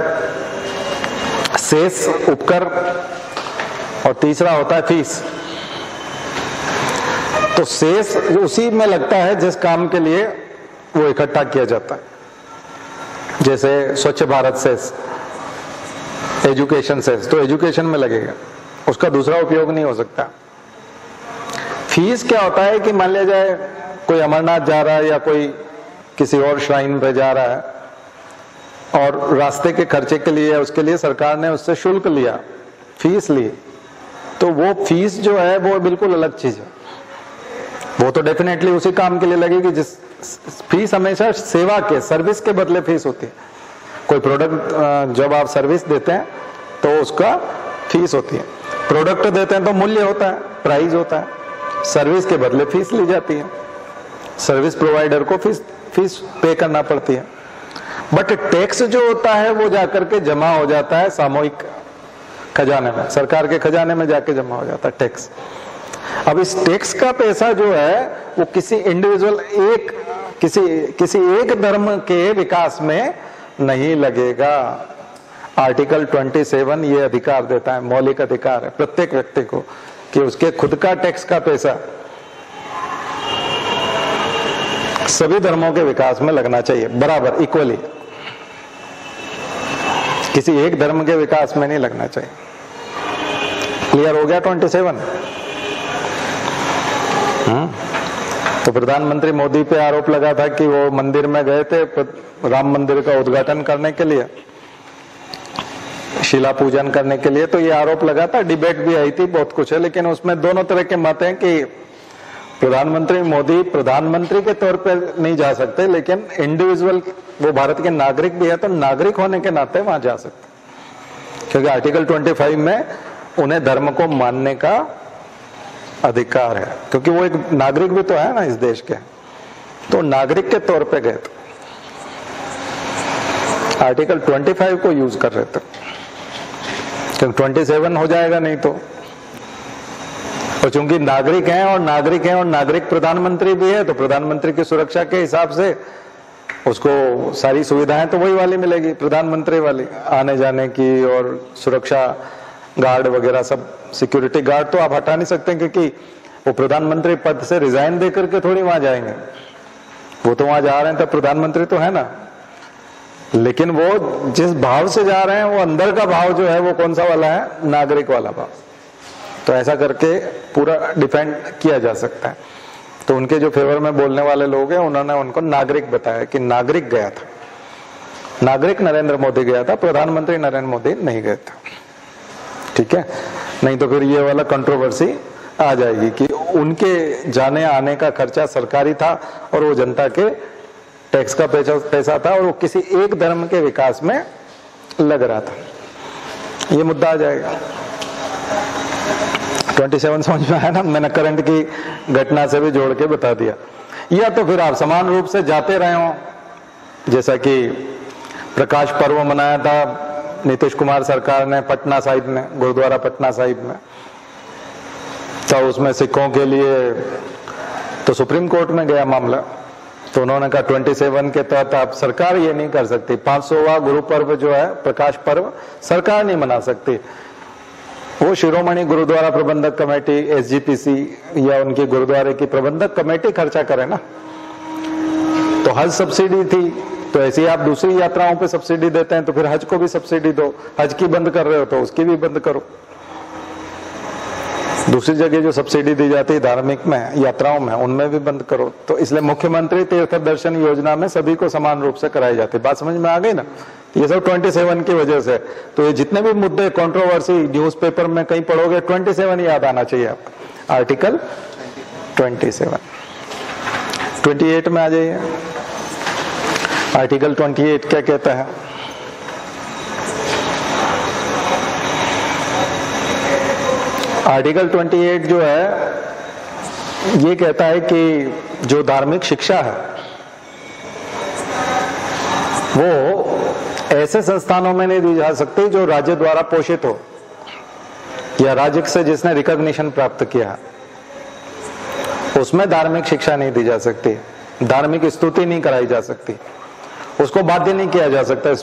S1: सेस उपकर, और तीसरा होता है फीस। तो सेस उसी में लगता है जिस काम के लिए वो इकट्ठा किया जाता है, जैसे स्वच्छ भारत सेस, एजुकेशन सेस, तो एजुकेशन में लगेगा, उसका दूसरा उपयोग नहीं हो सकता। फीस क्या होता है कि मान लिया जाए कोई अमरनाथ जा रहा है या कोई किसी और श्राइन पे जा रहा है और रास्ते के खर्चे के लिए उसके लिए सरकार ने उससे शुल्क लिया, फीस ली, तो वो फीस जो है वो बिल्कुल अलग चीज है। वो तो डेफिनेटली उसी काम के लिए लगेगी जिस फीस हमेशा सेवा के, सर्विस के बदले फीस होती है। कोई प्रोडक्ट जब आप सर्विस देते हैं तो उसका फीस होती है, प्रोडक्ट देते हैं तो मूल्य होता है, प्राइस होता है, सर्विस के बदले फीस ली जाती है, सर्विस प्रोवाइडर को फीस पे करना पड़ती है। बट टैक्स जो होता है वो जाकर के जमा हो जाता है सामूहिक खजाने में, सरकार के खजाने में जाके जमा हो जाता है टैक्स। अब इस टैक्स का पैसा जो है वो किसी इंडिविजुअल किसी एक धर्म के विकास में नहीं लगेगा। आर्टिकल 27 ये अधिकार देता है, मौलिक अधिकार है प्रत्येक व्यक्ति को कि उसके खुद का टैक्स का पैसा सभी धर्मों के विकास में लगना चाहिए बराबर, इक्वली। किसी एक धर्म के विकास में नहीं लगना चाहिए। क्लियर हो गया 27? तो प्रधानमंत्री मोदी पे आरोप लगा था कि वो मंदिर में गए थे राम मंदिर का उद्घाटन करने के लिए, शिला पूजन करने के लिए, तो ये आरोप लगा था, डिबेट भी आई थी, बहुत कुछ है, लेकिन उसमें दोनों तरह के मत हैं कि प्रधानमंत्री मोदी प्रधानमंत्री के तौर पर नहीं जा सकते, लेकिन इंडिविजुअल वो भारत के नागरिक भी है तो नागरिक होने के नाते वहां जा सकते, क्योंकि आर्टिकल 25 में उन्हें धर्म को मानने का अधिकार है, क्योंकि वो एक नागरिक भी तो है ना इस देश के, तो नागरिक के तौर पे गए थे, आर्टिकल 25 को यूज कर रहे थे, क्योंकि 27 हो जाएगा नहीं तो। और चूंकि नागरिक हैं और नागरिक प्रधानमंत्री भी है, तो प्रधानमंत्री की सुरक्षा के हिसाब से उसको सारी सुविधाएं तो वही वाली मिलेगी, प्रधानमंत्री वाली, आने जाने की और सुरक्षा गार्ड वगैरह सब, सिक्योरिटी गार्ड तो आप हटा नहीं सकते, क्योंकि वो प्रधानमंत्री पद से रिजाइन देकर के थोड़ी वहां जाएंगे, वो तो वहां जा रहे हैं तो प्रधानमंत्री तो है ना, लेकिन वो जिस भाव से जा रहे हैं वो अंदर का भाव जो है वो कौन सा वाला है, नागरिक वाला भाव। तो ऐसा करके पूरा डिफेंड किया जा सकता है। तो उनके जो फेवर में बोलने वाले लोग हैं उन्होंने उनको नागरिक बताया कि नागरिक गया था, नागरिक नरेंद्र मोदी गया था, प्रधानमंत्री नरेंद्र मोदी नहीं गए थे। ठीक है, नहीं तो फिर ये वाला कंट्रोवर्सी आ जाएगी कि उनके जाने आने का खर्चा सरकारी था और वो जनता के टैक्स का पैसा था और वो किसी एक धर्म के विकास में लग रहा था, ये मुद्दा आ जाएगा। 27 समझ में आया ना, मैंने करंट की घटना से भी जोड़ के बता दिया। या तो फिर आप समान रूप से जाते रहे हो, जैसा कि प्रकाश पर्व मनाया था नीतीश कुमार सरकार ने पटना साहिब में, गुरुद्वारा पटना साहिब में, तो उसमें सिखों के लिए तो सुप्रीम कोर्ट में गया मामला, तो उन्होंने कहा 27 के तहत आप सरकार ये नहीं कर सकती, 500वां गुरु पर्व जो है प्रकाश पर्व सरकार नहीं मना सकती, वो शिरोमणि गुरुद्वारा प्रबंधक कमेटी SGPC या उनकी गुरुद्वारे की प्रबंधक कमेटी खर्चा करे ना। तो हज सब्सिडी थी, तो ऐसी आप दूसरी यात्राओं पे सब्सिडी देते हैं, तो फिर हज को भी सब्सिडी दो, हज की बंद कर रहे हो तो उसकी भी बंद करो। दूसरी जगह जो सब्सिडी दी जाती है धार्मिक में, यात्राओं में, उनमें भी बंद करो। तो इसलिए मुख्यमंत्री तीर्थ दर्शन योजना में सभी को समान रूप से कराई जाती है। बात समझ में आ गई ना? ये सब 27 की वजह से। तो ये जितने भी मुद्दे कंट्रोवर्सी न्यूज़पेपर में कहीं पढ़ोगे, 27 याद आना चाहिए आपको, आर्टिकल 27। 28 में आ जाइए, आर्टिकल 28 क्या कहता है? आर्टिकल 28 जो है ये कहता है कि जो धार्मिक शिक्षा है वो ऐसे संस्थानों में नहीं दी जा सकती जो राज्य द्वारा पोषित हो या राज्य से जिसने रिकॉग्निशन प्राप्त किया, उसमें धार्मिक शिक्षा नहीं दी जा सकती, धार्मिक स्तुति नहीं कराई जा सकती, उसको बाध्य नहीं किया जा सकता।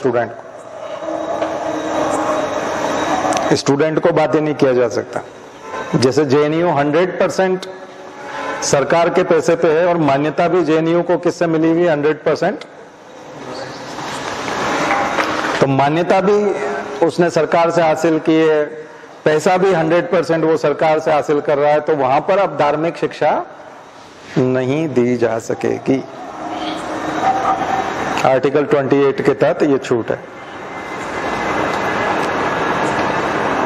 S1: स्टूडेंट को बाध्य नहीं किया जा सकता। जैसे जेएनयू 100% सरकार के पैसे पे है और मान्यता भी जेएनयू को किससे मिली हुई 100%, तो मान्यता भी उसने सरकार से हासिल की है, पैसा भी 100% वो सरकार से हासिल कर रहा है, तो वहां पर अब धार्मिक शिक्षा नहीं दी जा सकेगी। आर्टिकल 28 के तहत ये छूट है।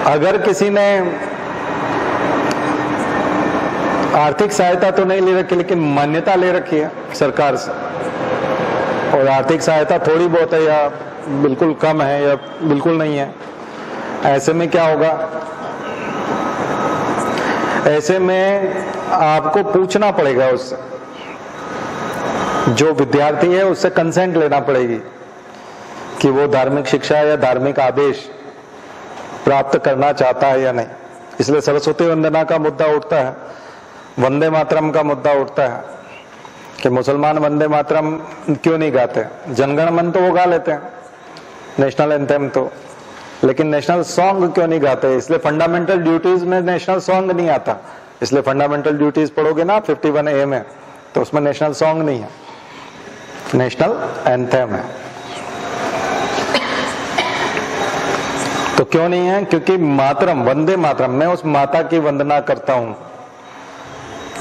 S1: अगर किसी ने आर्थिक सहायता तो नहीं ले रखी लेकिन मान्यता ले रखी है सरकार से, और आर्थिक सहायता थोड़ी बहुत है या बिल्कुल कम है या बिल्कुल नहीं है, ऐसे में क्या होगा? ऐसे में आपको पूछना पड़ेगा उससे, जो विद्यार्थी है उससे कंसेंट लेना पड़ेगी कि वो धार्मिक शिक्षा या धार्मिक आदेश प्राप्त करना चाहता है या नहीं। इसलिए सरस्वती वंदना का मुद्दा उठता है, वंदे मातरम का मुद्दा उठता है कि मुसलमान वंदे मातरम क्यों नहीं गाते। जनगण मन तो वो गा लेते हैं, नेशनल एंथम तो, लेकिन नेशनल सॉन्ग क्यों नहीं गाते? इसलिए फंडामेंटल ड्यूटीज में नेशनल सॉन्ग नहीं आता। इसलिए फंडामेंटल ड्यूटीज पढ़ोगे ना 51A में, तो उसमें नेशनल सॉन्ग नहीं है, नेशनल एंथम है। तो क्यों नहीं है? क्योंकि मातरम, वंदे मातरम, मैं उस माता की वंदना करता हूं,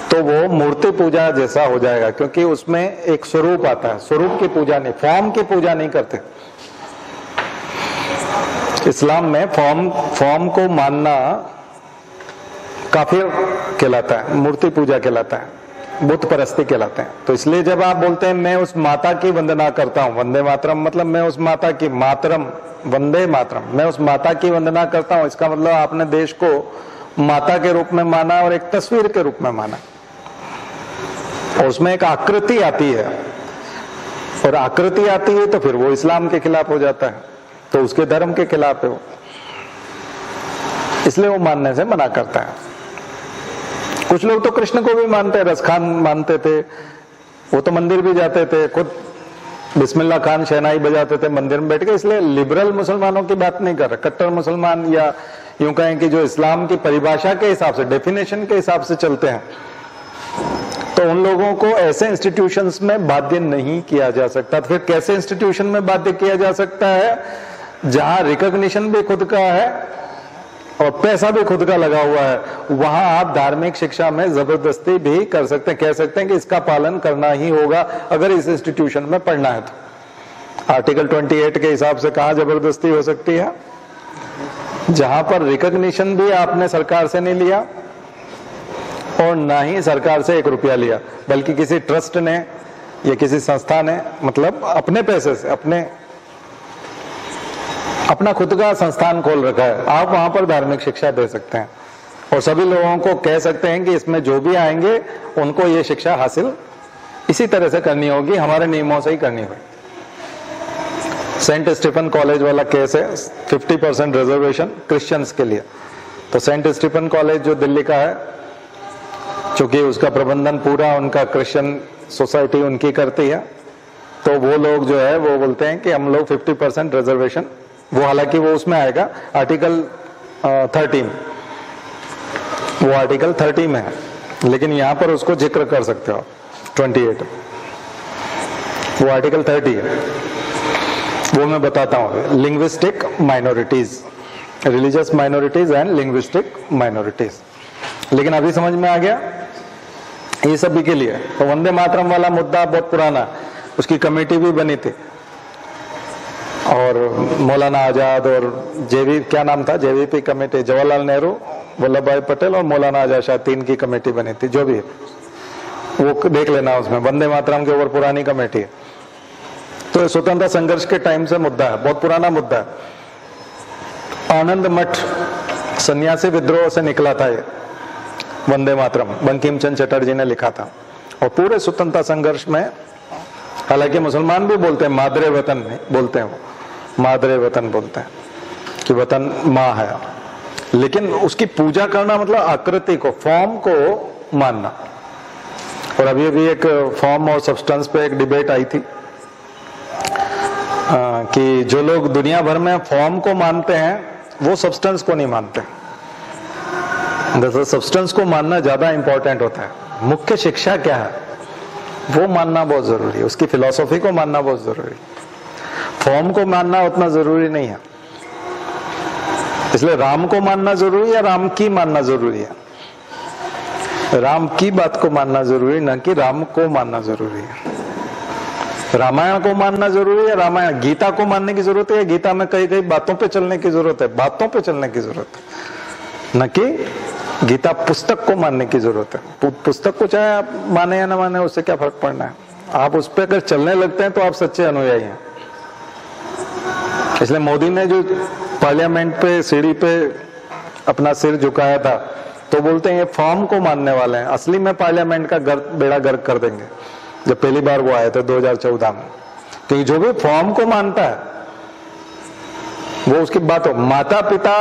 S1: तो वो मूर्ति पूजा जैसा हो जाएगा, क्योंकि उसमें एक स्वरूप आता है, स्वरूप की पूजा नहीं, फॉर्म की पूजा नहीं करते। इस्लाम में फॉर्म को मानना काफिर कहलाता है, मूर्ति पूजा कहलाता है, बुत परस्ती कहलाते हैं। तो इसलिए जब आप बोलते हैं मैं उस माता की वंदना करता हूं, वंदे मातरम मतलब मैं उस माता की, मातरम वंदे मातरम, मैं उस माता की वंदना करता हूं, इसका मतलब आपने देश को माता के रूप में माना और एक तस्वीर के रूप में माना, और उसमें एक आकृति आती है, और आकृति आती है तो फिर वो इस्लाम के खिलाफ हो जाता है, तो उसके धर्म के खिलाफ है वो, इसलिए वो मानने से मना करता है। कुछ लोग तो कृष्ण को भी मानते हैं, रसखान मानते थे, वो तो मंदिर भी जाते थे, खुद बिस्मिल्लाह खान शहनाई बजाते थे मंदिर में बैठ के। इसलिए लिबरल मुसलमानों की बात नहीं कर रहे, कट्टर मुसलमान या यूं कहें कि जो इस्लाम की परिभाषा के हिसाब से, डेफिनेशन के हिसाब से चलते हैं, तो उन लोगों को ऐसे इंस्टीट्यूशंस में बाध्य नहीं किया जा सकता। तो फिर कैसे इंस्टीट्यूशन में बाध्य किया जा सकता है? जहां रिकॉग्निशन भी खुद का है और पैसा भी खुद का लगा हुआ है, वहां आप धार्मिक शिक्षा में जबरदस्ती भी कर सकते हैं, कह सकते हैं कि इसका पालन करना ही होगा अगर इस इंस्टीट्यूशन में पढ़ना है तो। आर्टिकल 28 के हिसाब से कहां जबरदस्ती हो सकती है? जहां पर रिकॉग्निशन भी आपने सरकार से नहीं लिया और ना ही सरकार से 1 रुपया लिया, बल्कि किसी ट्रस्ट ने या किसी संस्था ने, मतलब अपने पैसे से, अपना खुद का संस्थान खोल रखा है, आप वहां पर धार्मिक शिक्षा दे सकते हैं और सभी लोगों को कह सकते हैं कि इसमें जो भी आएंगे उनको ये शिक्षा हासिल इसी तरह से करनी होगी, हमारे नियमों से ही करनी होगी। सेंट स्टीफन कॉलेज वाला केस है, 50% रिजर्वेशन क्रिश्चियंस के लिए। तो सेंट स्टीफन कॉलेज जो दिल्ली का है, चूंकि उसका प्रबंधन पूरा उनका क्रिश्चियन सोसाइटी उनकी करती है, तो वो लोग जो है वो बोलते हैं कि हम लोग 50% रिजर्वेशन, वो हालांकि वो उसमें आएगा आर्टिकल 30, वो आर्टिकल 30 में है, लेकिन यहां पर उसको जिक्र कर सकते हो 28, वो आर्टिकल 30 है, वो मैं बताता हूं। Linguistic minorities, religious minorities and linguistic minorities, लेकिन अभी समझ में आ गया ये सभी के लिए। तो वंदे मातरम वाला मुद्दा बहुत पुराना, उसकी कमेटी भी बनी थी और मौलाना आजाद और क्या नाम था, जेवीपी कमेटी, जवाहरलाल नेहरू, वल्लभ भाई पटेल और मौलाना आजाद शाह, 3 की कमेटी बनी थी। जो भी है वो देख लेना, उसमें वंदे मातरम के ऊपर पुरानी कमेटी है। तो स्वतंत्रता संघर्ष के टाइम से मुद्दा है, बहुत पुराना मुद्दा है। आनंद मठ सन्यासी विद्रोह से निकला था ये वंदे मातरम, बंकिम चंद्र चटर्जी ने लिखा था। और पूरे स्वतंत्रता संघर्ष में, हालांकि मुसलमान भी बोलते हैं, मादरे वतन में बोलते हैं वो, मादरे वतन बोलते हैं कि वतन माँ है, लेकिन उसकी पूजा करना मतलब आकृति को, फॉर्म को मानना। और अभी अभी एक फॉर्म और सब्सटेंस पे एक डिबेट आई थी कि जो लोग दुनिया भर में फॉर्म को मानते हैं वो सब्सटेंस को नहीं मानते। दरअसल सब्सटेंस को मानना ज्यादा इंपॉर्टेंट होता है। मुख्य शिक्षा क्या है वो मानना बहुत जरूरी है, उसकी फिलॉसफी को मानना बहुत जरूरी है, फॉर्म को मानना उतना जरूरी नहीं है। इसलिए राम को मानना जरूरी है, राम की मानना जरूरी है। राम की बात को मानना जरूरी, न कि राम को मानना जरूरी है। रामायण को मानना जरूरी है, रामायण गीता को मानने की जरूरत है, गीता में कई कई बातों पे चलने की जरूरत है, बातों पे चलने की जरूरत है, न कि गीता पुस्तक को मानने की जरूरत है। पुस्तक को चाहे आप माने या ना माने उससे क्या फर्क पड़ना है, आप उस पर अगर चलने लगते हैं तो आप सच्चे अनुयायी हैं। इसलिए मोदी ने जो पार्लियामेंट पे सीढ़ी पे अपना सिर झुकाया था तो बोलते हैं ये फॉर्म को मानने वाले हैं, असली में पार्लियामेंट का बेड़ा गर्क कर देंगे। जब पहली बार वो आए थे 2014 में, क्योंकि जो भी फॉर्म को मानता है वो उसकी बात हो, माता पिता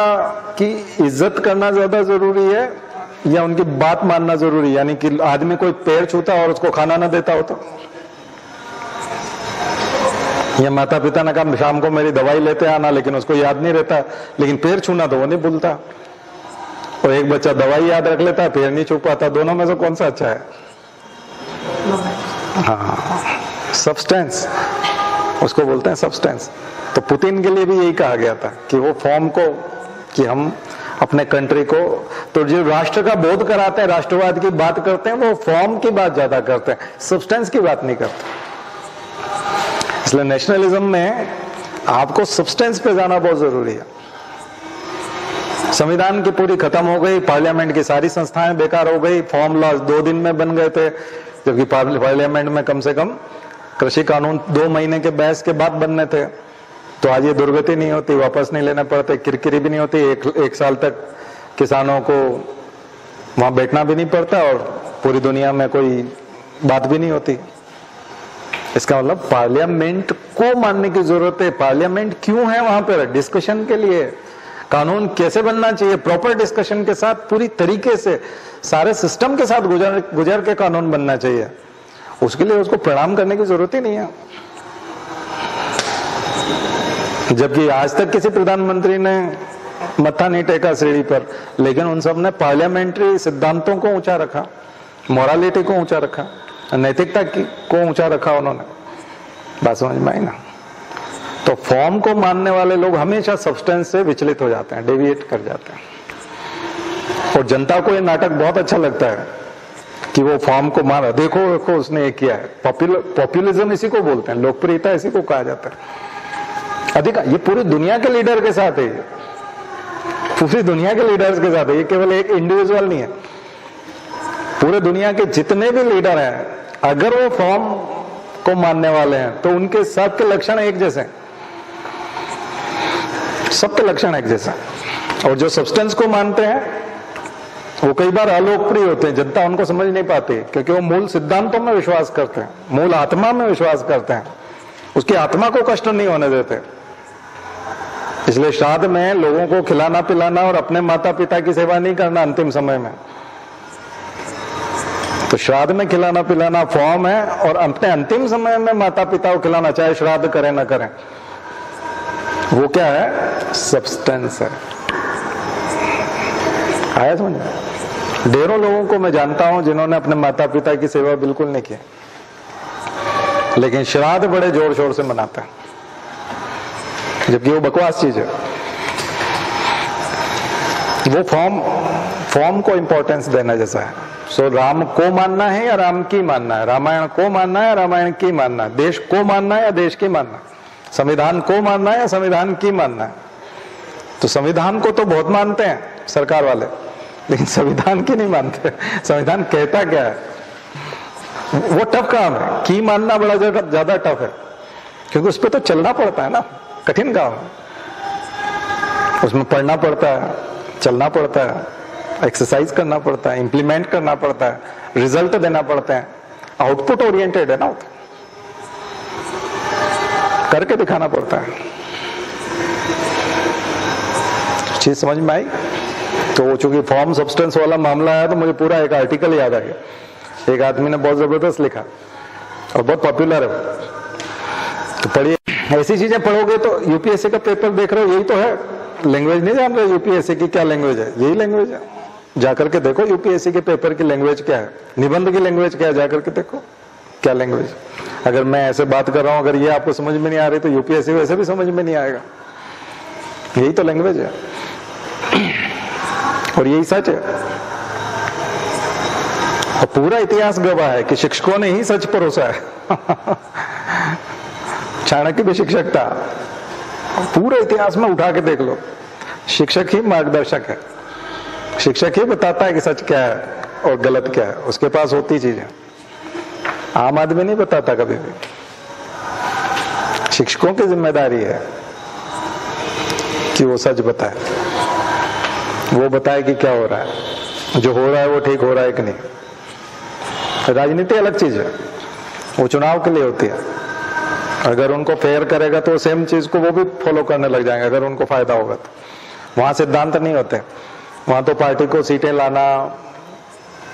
S1: की इज्जत करना ज्यादा जरूरी है या उनकी बात मानना जरूरी है? यानी कि आदमी कोई पैर छूता और उसको खाना ना देता हो तो, या माता पिता ने कहा शाम को मेरी दवाई लेते आना, लेकिन उसको याद नहीं रहता, लेकिन पैर छूना तो वो नहीं भूलता। और एक बच्चा दवाई याद रख लेता है, पैर नहीं छू पाता। दोनों में से कौन सा अच्छा है? हाँ, सब्सटेंस उसको बोलते हैं, सब्सटेंस। तो पुतिन के लिए भी यही कहा गया था कि वो फॉर्म को, कि हम अपने कंट्री को, तो जो राष्ट्र का बोध कराते हैं, राष्ट्रवाद की बात करते हैं, वो फॉर्म की बात ज्यादा करते हैं, सब्सटेंस की बात नहीं करते। इसलिए नेशनलिज्म में आपको सब्सटेंस पे जाना बहुत जरूरी है। संविधान की पूरी खत्म हो गई, पार्लियामेंट की सारी संस्थाएं बेकार हो गई, फॉर्म लॉज 2 दिन में बन गए थे, जबकि पार्लियामेंट में कम से कम कृषि कानून 2 महीने के बहस के बाद बनने थे। तो आज ये दुर्गति नहीं होती, वापस नहीं लेने पड़ते, किरकिरी भी नहीं होती, एक साल तक किसानों को वहां बैठना भी नहीं पड़ता और पूरी दुनिया में कोई बात भी नहीं होती। इसका मतलब पार्लियामेंट को मानने की जरूरत है। पार्लियामेंट क्यों है वहां पर? डिस्कशन के लिए। कानून कैसे बनना चाहिए, प्रॉपर डिस्कशन के साथ, पूरी तरीके से सारे सिस्टम के साथ गुजर के कानून बनना चाहिए। उसके लिए उसको प्रणाम करने की जरूरत ही नहीं है। जबकि आज तक किसी प्रधानमंत्री ने मत्था नहीं टेका सीढ़ी पर, लेकिन उन सब ने पार्लियामेंट्री सिद्धांतों को ऊंचा रखा, मोरालिटी को ऊंचा रखा, नैतिकता को ऊंचा रखा उन्होंने। बात समझ में आई ना? तो फॉर्म को मानने वाले लोग हमेशा सब्सटेंस से विचलित हो जाते हैं, डेविएट कर जाते हैं। और जनता को ये नाटक बहुत अच्छा लगता है कि वो फॉर्म को माना, देखो देखो उसने ये किया है। पॉपुलिज्म इसी को बोलते हैं, लोकप्रियता इसी को कहा जाता है। अधिकार ये पूरी दुनिया के लीडर के साथ है, पूरी दुनिया के लीडर्स के साथ है, ये केवल एक इंडिविजुअल नहीं है। पूरे दुनिया के जितने भी लीडर हैं, अगर वो फॉर्म को मानने वाले हैं तो उनके सबके लक्षण एक जैसे हैं, सबके लक्षण एक जैसा। और जो सब्सटेंस को मानते हैं वो कई बार अलोकप्रिय होते हैं, जनता उनको समझ नहीं पाती, क्योंकि वो मूल सिद्धांतों में विश्वास करते हैं, मूल आत्मा में विश्वास करते हैं, उसकी आत्मा को कष्ट नहीं होने देते। इसलिए श्राद्ध में लोगों को खिलाना पिलाना और अपने माता पिता की सेवा नहीं करना अंतिम समय में। तो श्राद्ध में खिलाना पिलाना फॉर्म है, और अपने अंतिम समय में माता पिता को खिलाना, चाहे श्राद्ध करें ना करें, वो क्या है? सब्सटेंस है। आया समझ में? ढेरों लोगों को मैं जानता हूं जिन्होंने अपने माता पिता की सेवा बिल्कुल नहीं की, लेकिन श्राद्ध बड़े जोर शोर से मनाते हैं, जबकि वो बकवास चीज है। वो फॉर्म को इंपॉर्टेंस देना जैसा है। सो राम को मानना है या राम की मानना है, रामायण को मानना है या रामायण की मानना है, देश को मानना है या देश की मानना है, संविधान को मानना है या संविधान की मानना है। तो संविधान को तो बहुत मानते हैं सरकार वाले, लेकिन संविधान की नहीं मानते। संविधान कहता क्या है वो टफ काम है, की मानना बड़ा ज्यादा टफ है, क्योंकि उस पर तो चलना पड़ता है ना, कठिन काम है। उसमें पढ़ना पड़ता है, चलना पड़ता है, एक्सरसाइज करना पड़ता है, इंप्लीमेंट करना पड़ता है, रिजल्ट देना पड़ता है, आउटपुट ओरिएंटेड है ना, करके दिखाना पड़ता है। चीज समझ में आई? तो वो चूंकि फॉर्म सब्सटेंस वाला मामला है तो मुझे पूरा एक आर्टिकल याद आ गया, एक आदमी ने बहुत जबरदस्त लिखा और बहुत पॉपुलर है, तो पढ़िए। ऐसी चीजें पढ़ोगे तो यूपीएससी का पेपर देख रहे हो, यही तो है। लैंग्वेज नहीं जान रहे यूपीएससी की क्या लैंग्वेज है, यही लैंग्वेज है। जाकर के देखो यूपीएससी के पेपर की लैंग्वेज क्या है, निबंध की लैंग्वेज क्या है, जाकर के देखो क्या लैंग्वेज। अगर मैं ऐसे बात कर रहा हूं, अगर ये आपको समझ में नहीं आ रही तो यूपीएससी वैसे भी समझ में नहीं आएगा। यही तो लैंग्वेज है और यही सच है। और पूरा इतिहास गवाह है कि शिक्षकों ने ही सच परोसा है। चाणक्य भी शिक्षक था, पूरे इतिहास में उठा के देख लो, शिक्षक ही मार्गदर्शक है, शिक्षक ही बताता है कि सच क्या है और गलत क्या है, उसके पास होती चीजें। आम आदमी नहीं बताता कभी भी। शिक्षकों की जिम्मेदारी है कि वो सच बताए, वो बताए कि क्या हो रहा है, जो हो रहा है वो ठीक हो रहा है कि नहीं। राजनीति अलग चीज है, वो चुनाव के लिए होती है। अगर उनको फेयर करेगा तो सेम चीज को वो भी फॉलो करने लग जाएंगे, अगर उनको फायदा होगा तो। वहां सिद्धांत नहीं होते, वहां तो पार्टी को सीटें लाना,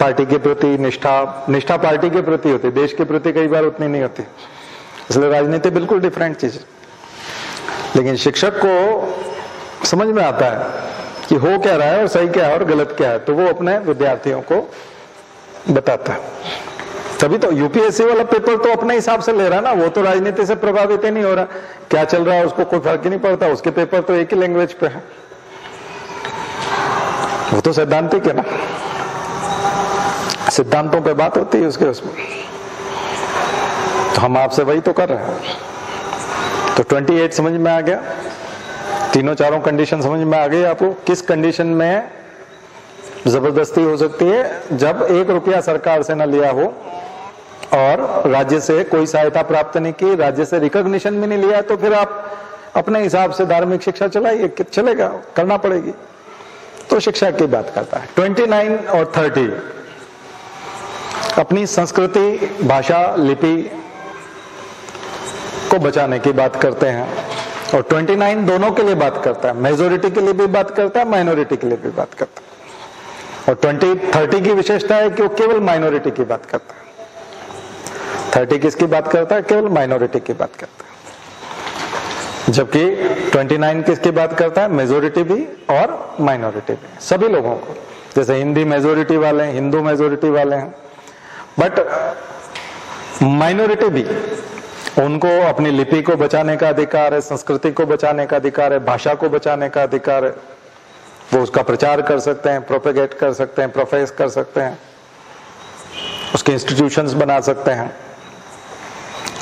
S1: पार्टी के प्रति निष्ठा पार्टी के प्रति होती, देश के प्रति कई बार उतनी नहीं होती। इसलिए राजनीति बिल्कुल डिफरेंट चीज है। लेकिन शिक्षक को समझ में आता है कि हो क्या रहा है और सही क्या है और गलत क्या है, तो वो अपने विद्यार्थियों को बताता है। तभी तो यूपीएससी वाला पेपर तो अपने हिसाब से ले रहा है ना, वो तो राजनीति से प्रभावित ही नहीं हो रहा। क्या चल रहा है उसको कोई फर्क ही नहीं पड़ता, उसके पेपर तो एक ही लैंग्वेज पे है, वो तो सैद्धांतिक है ना, सिद्धांतों पे बात होती है उसके उसमें। तो हम आपसे वही तो कर रहे हैं। तो 28 समझ में आ गया, तीनों चारों कंडीशन समझ में आ गई आपको। किस कंडीशन में जबरदस्ती हो सकती है? जब 1 रुपया सरकार से न लिया हो और राज्य से कोई सहायता प्राप्त नहीं की, राज्य से रिकॉग्निशन भी नहीं लिया, तो फिर आप अपने हिसाब से धार्मिक शिक्षा चलाइए, चलेगा, करना पड़ेगी। तो शिक्षा की बात करता है। 29 और 30 अपनी संस्कृति, भाषा, लिपि को बचाने की बात करते हैं। और 29 दोनों के लिए बात करता है, मेजोरिटी के लिए भी बात करता है, माइनॉरिटी के लिए भी बात करता है। और 30 की विशेषता है कि वो केवल माइनॉरिटी की बात करता है। 30 किसकी बात करता है? केवल माइनॉरिटी की बात करता है। जबकि 29 किसकी बात करता है? मेजोरिटी भी और माइनॉरिटी भी, सभी लोगों को। जैसे हिंदी मेजोरिटी वाले हैं, हिंदू मेजोरिटी वाले हैं, बट माइनॉरिटी भी, उनको अपनी लिपि को बचाने का अधिकार है, संस्कृति को बचाने का अधिकार है, भाषा को बचाने का अधिकार है। वो उसका प्रचार कर सकते हैं, प्रोपेगेट कर सकते हैं, प्रोफेस कर सकते हैं, उसके इंस्टीट्यूशंस बना सकते हैं।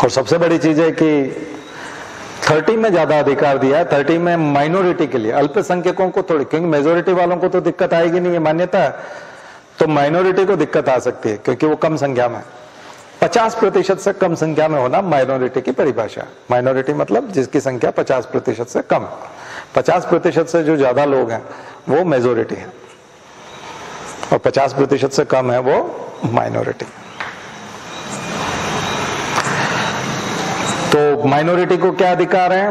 S1: और सबसे बड़ी चीज है कि 30 में ज्यादा अधिकार दिया है, 30 में माइनॉरिटी के लिए, अल्पसंख्यकों को थोड़ी, क्योंकि मेजोरिटी वालों को तो दिक्कत आएगी नहीं, ये मान्यता है, तो माइनॉरिटी को दिक्कत आ सकती है क्योंकि वो कम संख्या में, 50% से कम संख्या में होना माइनॉरिटी की परिभाषा। माइनॉरिटी मतलब जिसकी संख्या 50% से कम, 50% से जो ज्यादा लोग हैं वो मेजोरिटी है और 50% से कम है वो माइनॉरिटी। तो माइनॉरिटी को क्या अधिकार है?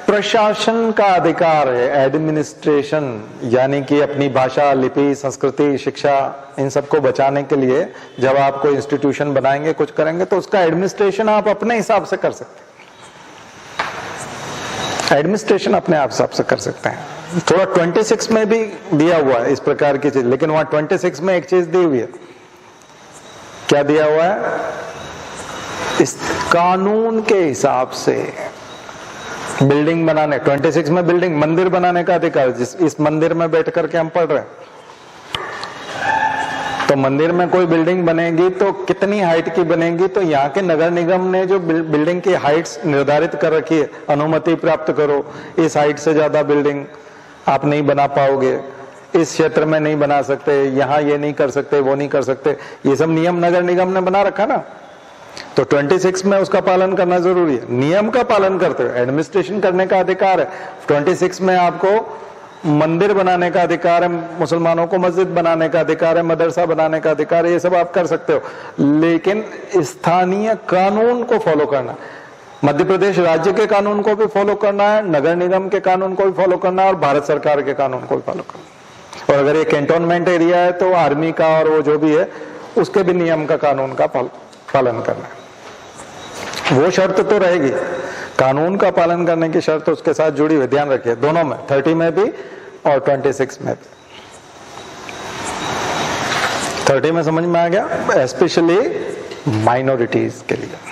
S1: प्रशासन का अधिकार है, एडमिनिस्ट्रेशन, यानी कि अपनी भाषा, लिपि, संस्कृति, शिक्षा, इन सबको बचाने के लिए जब आप कोई इंस्टीट्यूशन बनाएंगे, कुछ करेंगे, तो उसका एडमिनिस्ट्रेशन आप अपने हिसाब से कर सकते हैं। एडमिनिस्ट्रेशन अपने आप हिसाब से कर सकते हैं। थोड़ा 26 में भी दिया हुआ है इस प्रकार की चीज, लेकिन वहां 26 में एक चीज दी हुई है। क्या दिया हुआ है? इस कानून के हिसाब से बिल्डिंग बनाने, 26 में बिल्डिंग, मंदिर बनाने का अधिकार, इस मंदिर में बैठ करके हम पढ़ रहे हैं, तो मंदिर में कोई बिल्डिंग बनेगी तो कितनी हाइट की बनेगी? तो यहाँ के नगर निगम ने जो बिल्डिंग की हाइट्स निर्धारित कर रखी है, अनुमति प्राप्त करो, इस हाइट से ज्यादा बिल्डिंग आप नहीं बना पाओगे, इस क्षेत्र में नहीं बना सकते, यहाँ ये नहीं कर सकते, वो नहीं कर सकते, ये सब नियम नगर निगम ने बना रखा ना। तो 26 में उसका पालन करना जरूरी है। नियम का पालन करते हुए एडमिनिस्ट्रेशन करने का अधिकार है। 26 में आपको मंदिर बनाने का अधिकार है, मुसलमानों को मस्जिद बनाने का अधिकार है, मदरसा बनाने का अधिकार है, ये सब आप कर सकते हो, लेकिन स्थानीय कानून को फॉलो करना। मध्य प्रदेश राज्य के कानून को भी फॉलो करना है, नगर निगम के कानून को भी फॉलो करना है और भारत सरकार के कानून को भी फॉलो करना है। और अगर ये कैंटोनमेंट एरिया है तो आर्मी का और वो जो भी है उसके भी नियम का कानून का पालन करना है। वो शर्त तो रहेगी, कानून का पालन करने की शर्त उसके साथ जुड़ी हुई, ध्यान रखिए दोनों में, 30 में भी और 26 में भी। 30 में समझ में आ गया, स्पेशली माइनॉरिटीज के लिए।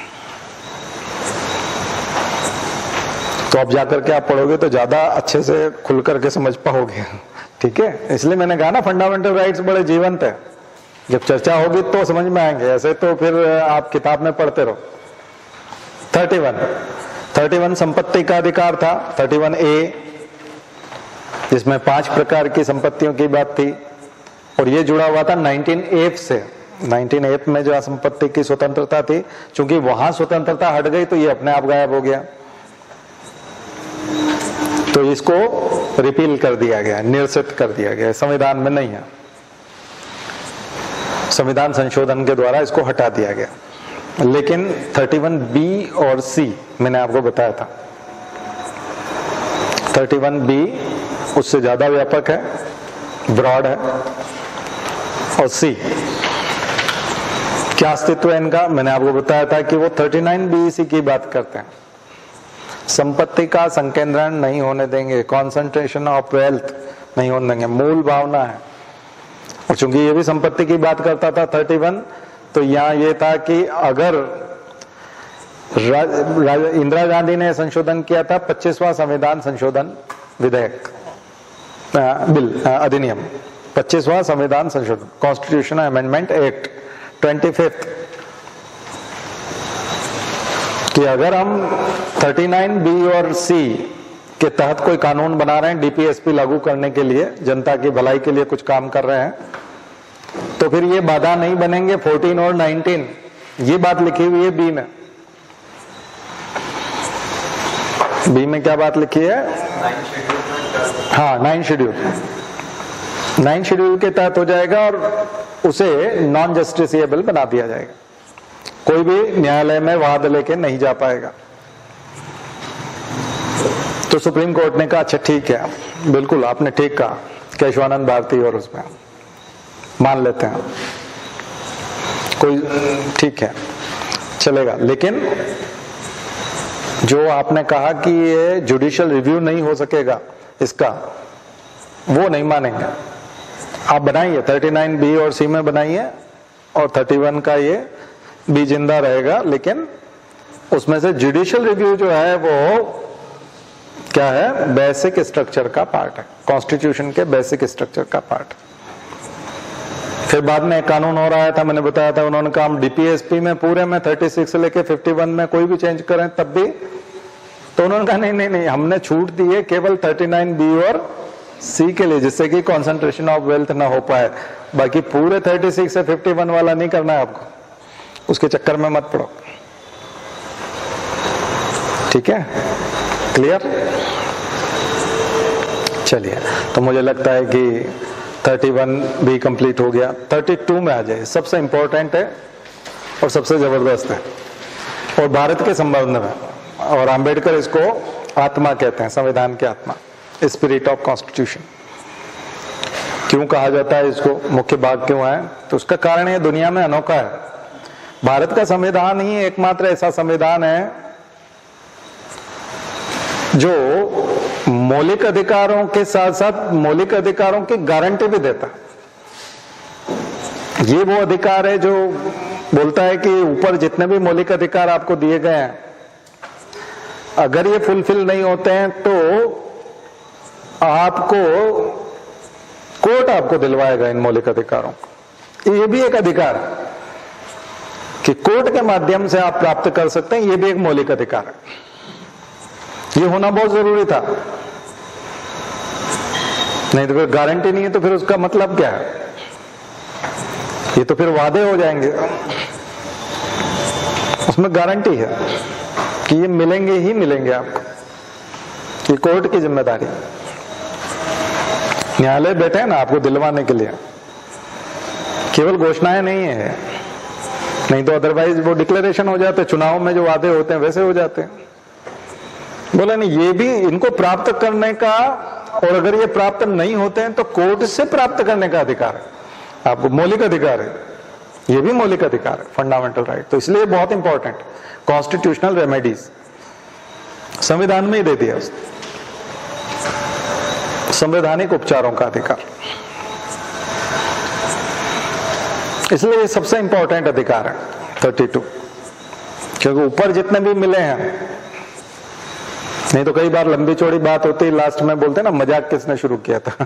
S1: तो अब जाकर के आप पढ़ोगे तो ज्यादा अच्छे से खुल करके समझ पाओगे, ठीक है। इसलिए मैंने कहा ना फंडामेंटल राइट्स बड़े जीवंत है, जब चर्चा होगी तो समझ में आएंगे, ऐसे तो फिर आप किताब में पढ़ते रहो। 31 संपत्ति का अधिकार था, 31A, जिसमें 5 प्रकार की संपत्तियों की बात थी और ये जुड़ा हुआ था 19F से। 19F में जो संपत्ति की स्वतंत्रता थी, चूंकि वहां स्वतंत्रता हट गई तो ये अपने आप गायब हो गया, तो इसको रिपील कर दिया गया, निरसित कर दिया गया, संविधान में नहीं है, संविधान संशोधन के द्वारा इसको हटा दिया गया। लेकिन 31B और C मैंने आपको बताया था, 31B उससे ज्यादा व्यापक है, ब्रॉड है, और C क्या अस्तित्व है इनका, मैंने आपको बताया था कि वो 39BC की बात करते हैं। संपत्ति का संकेंद्रण नहीं होने देंगे, कॉन्सेंट्रेशन ऑफ वेल्थ नहीं होने देंगे, मूल भावना है। और चूंकि ये भी संपत्ति की बात करता था 31, तो यहाँ ये था कि अगर इंदिरा गांधी ने संशोधन किया था 25वां संविधान संशोधन विधेयक, बिल, अधिनियम, 25वां संविधान संशोधन, कॉन्स्टिट्यूशनल अमेंडमेंट एक्ट 25th, कि अगर हम 39B और C के तहत कोई कानून बना रहे हैं, DPSP लागू करने के लिए, जनता की भलाई के लिए कुछ काम कर रहे हैं, तो फिर ये बाधा नहीं बनेंगे 14 और 19। ये बात लिखी हुई है B में। B में क्या बात लिखी है? हाँ, 9 शेड्यूल, 9 शेड्यूल के तहत हो जाएगा और उसे नॉन जस्टिसिएबल बना दिया जाएगा, कोई भी न्यायालय में वाद लेके नहीं जा पाएगा। तो सुप्रीम कोर्ट ने कहा अच्छा ठीक है, बिल्कुल आपने ठीक कहा, केशवानंद भारती और उसमें मान लेते हैं, कोई ठीक है चलेगा। लेकिन जो आपने कहा कि ये जुडिशियल रिव्यू नहीं हो सकेगा इसका, वो नहीं मानेंगे। आप बनाइए 39B और C में बनाइए और 31 का ये भी जिंदा रहेगा, लेकिन उसमें से जुडिशियल रिव्यू जो है वो क्या है, बेसिक स्ट्रक्चर का पार्ट है, कॉन्स्टिट्यूशन के बेसिक स्ट्रक्चर का पार्ट। फिर बाद में कानून हो रहा था, मैंने बताया था, उन्होंने कहा हम DPSP में पूरे में 36 से लेके 51 में कोई भी चेंज करें तब भी, तो उन्होंने कहा नहीं, हमने छूट दी है केवल 39B और C के लिए, जिससे कि कॉन्सेंट्रेशन ऑफ वेल्थ ना हो पाए, बाकी पूरे 36 से 51 वाला नहीं करना है आपको, उसके चक्कर में मत पड़ो, ठीक है, क्लियर। चलिए, तो मुझे लगता है कि 31 भी कंप्लीट हो गया, 32 में आ जाए, सबसे इंपॉर्टेंट है और सबसे जबरदस्त है, और भारत के संबंध में, और अंबेडकर इसको आत्मा कहते हैं, संविधान की आत्मा, स्पिरिट ऑफ कॉन्स्टिट्यूशन। क्यों कहा जाता है इसको, मुख्य भाग क्यों है, तो उसका कारण ये दुनिया में अनोखा है। भारत का संविधान ही एकमात्र ऐसा संविधान है जो मौलिक अधिकारों के साथ साथ मौलिक अधिकारों की गारंटी भी देता है। ये वो अधिकार है जो बोलता है कि ऊपर जितने भी मौलिक अधिकार आपको दिए गए हैं, अगर ये फुलफिल नहीं होते हैं तो आपको कोर्ट आपको दिलवाएगा इन मौलिक अधिकारों को। ये भी एक अधिकार है कि कोर्ट के माध्यम से आप प्राप्त कर सकते हैं, ये भी एक मौलिक अधिकार है। ये होना बहुत जरूरी था, नहीं तो फिर गारंटी नहीं है तो फिर उसका मतलब क्या है, ये तो फिर वादे हो जाएंगे। उसमें गारंटी है कि ये मिलेंगे ही मिलेंगे आपको, ये कोर्ट की जिम्मेदारी। न्यायालय बैठे हैं ना आपको दिलवाने के लिए, केवल घोषणाएं नहीं है, नहीं तो अदरवाइज वो डिक्लेरेशन हो जाते, चुनाव में जो वादे होते हैं वैसे हो जाते हैं। बोला नहीं, ये भी इनको प्राप्त करने का, और अगर ये प्राप्त नहीं होते हैं तो कोर्ट से प्राप्त करने का अधिकार है, आपको मौलिक अधिकार है, ये भी मौलिक अधिकार है, फंडामेंटल राइट। तो इसलिए बहुत इंपॉर्टेंट, कॉन्स्टिट्यूशनल रेमेडीज संविधान में ही दे दिया उसने, संवैधानिक उपचारों का अधिकार। इसलिए ये सबसे इंपॉर्टेंट अधिकार है 32, क्योंकि ऊपर जितने भी मिले हैं, नहीं तो कई बार लंबी चौड़ी बात होती है, लास्ट में बोलते हैं ना मजाक किसने शुरू किया था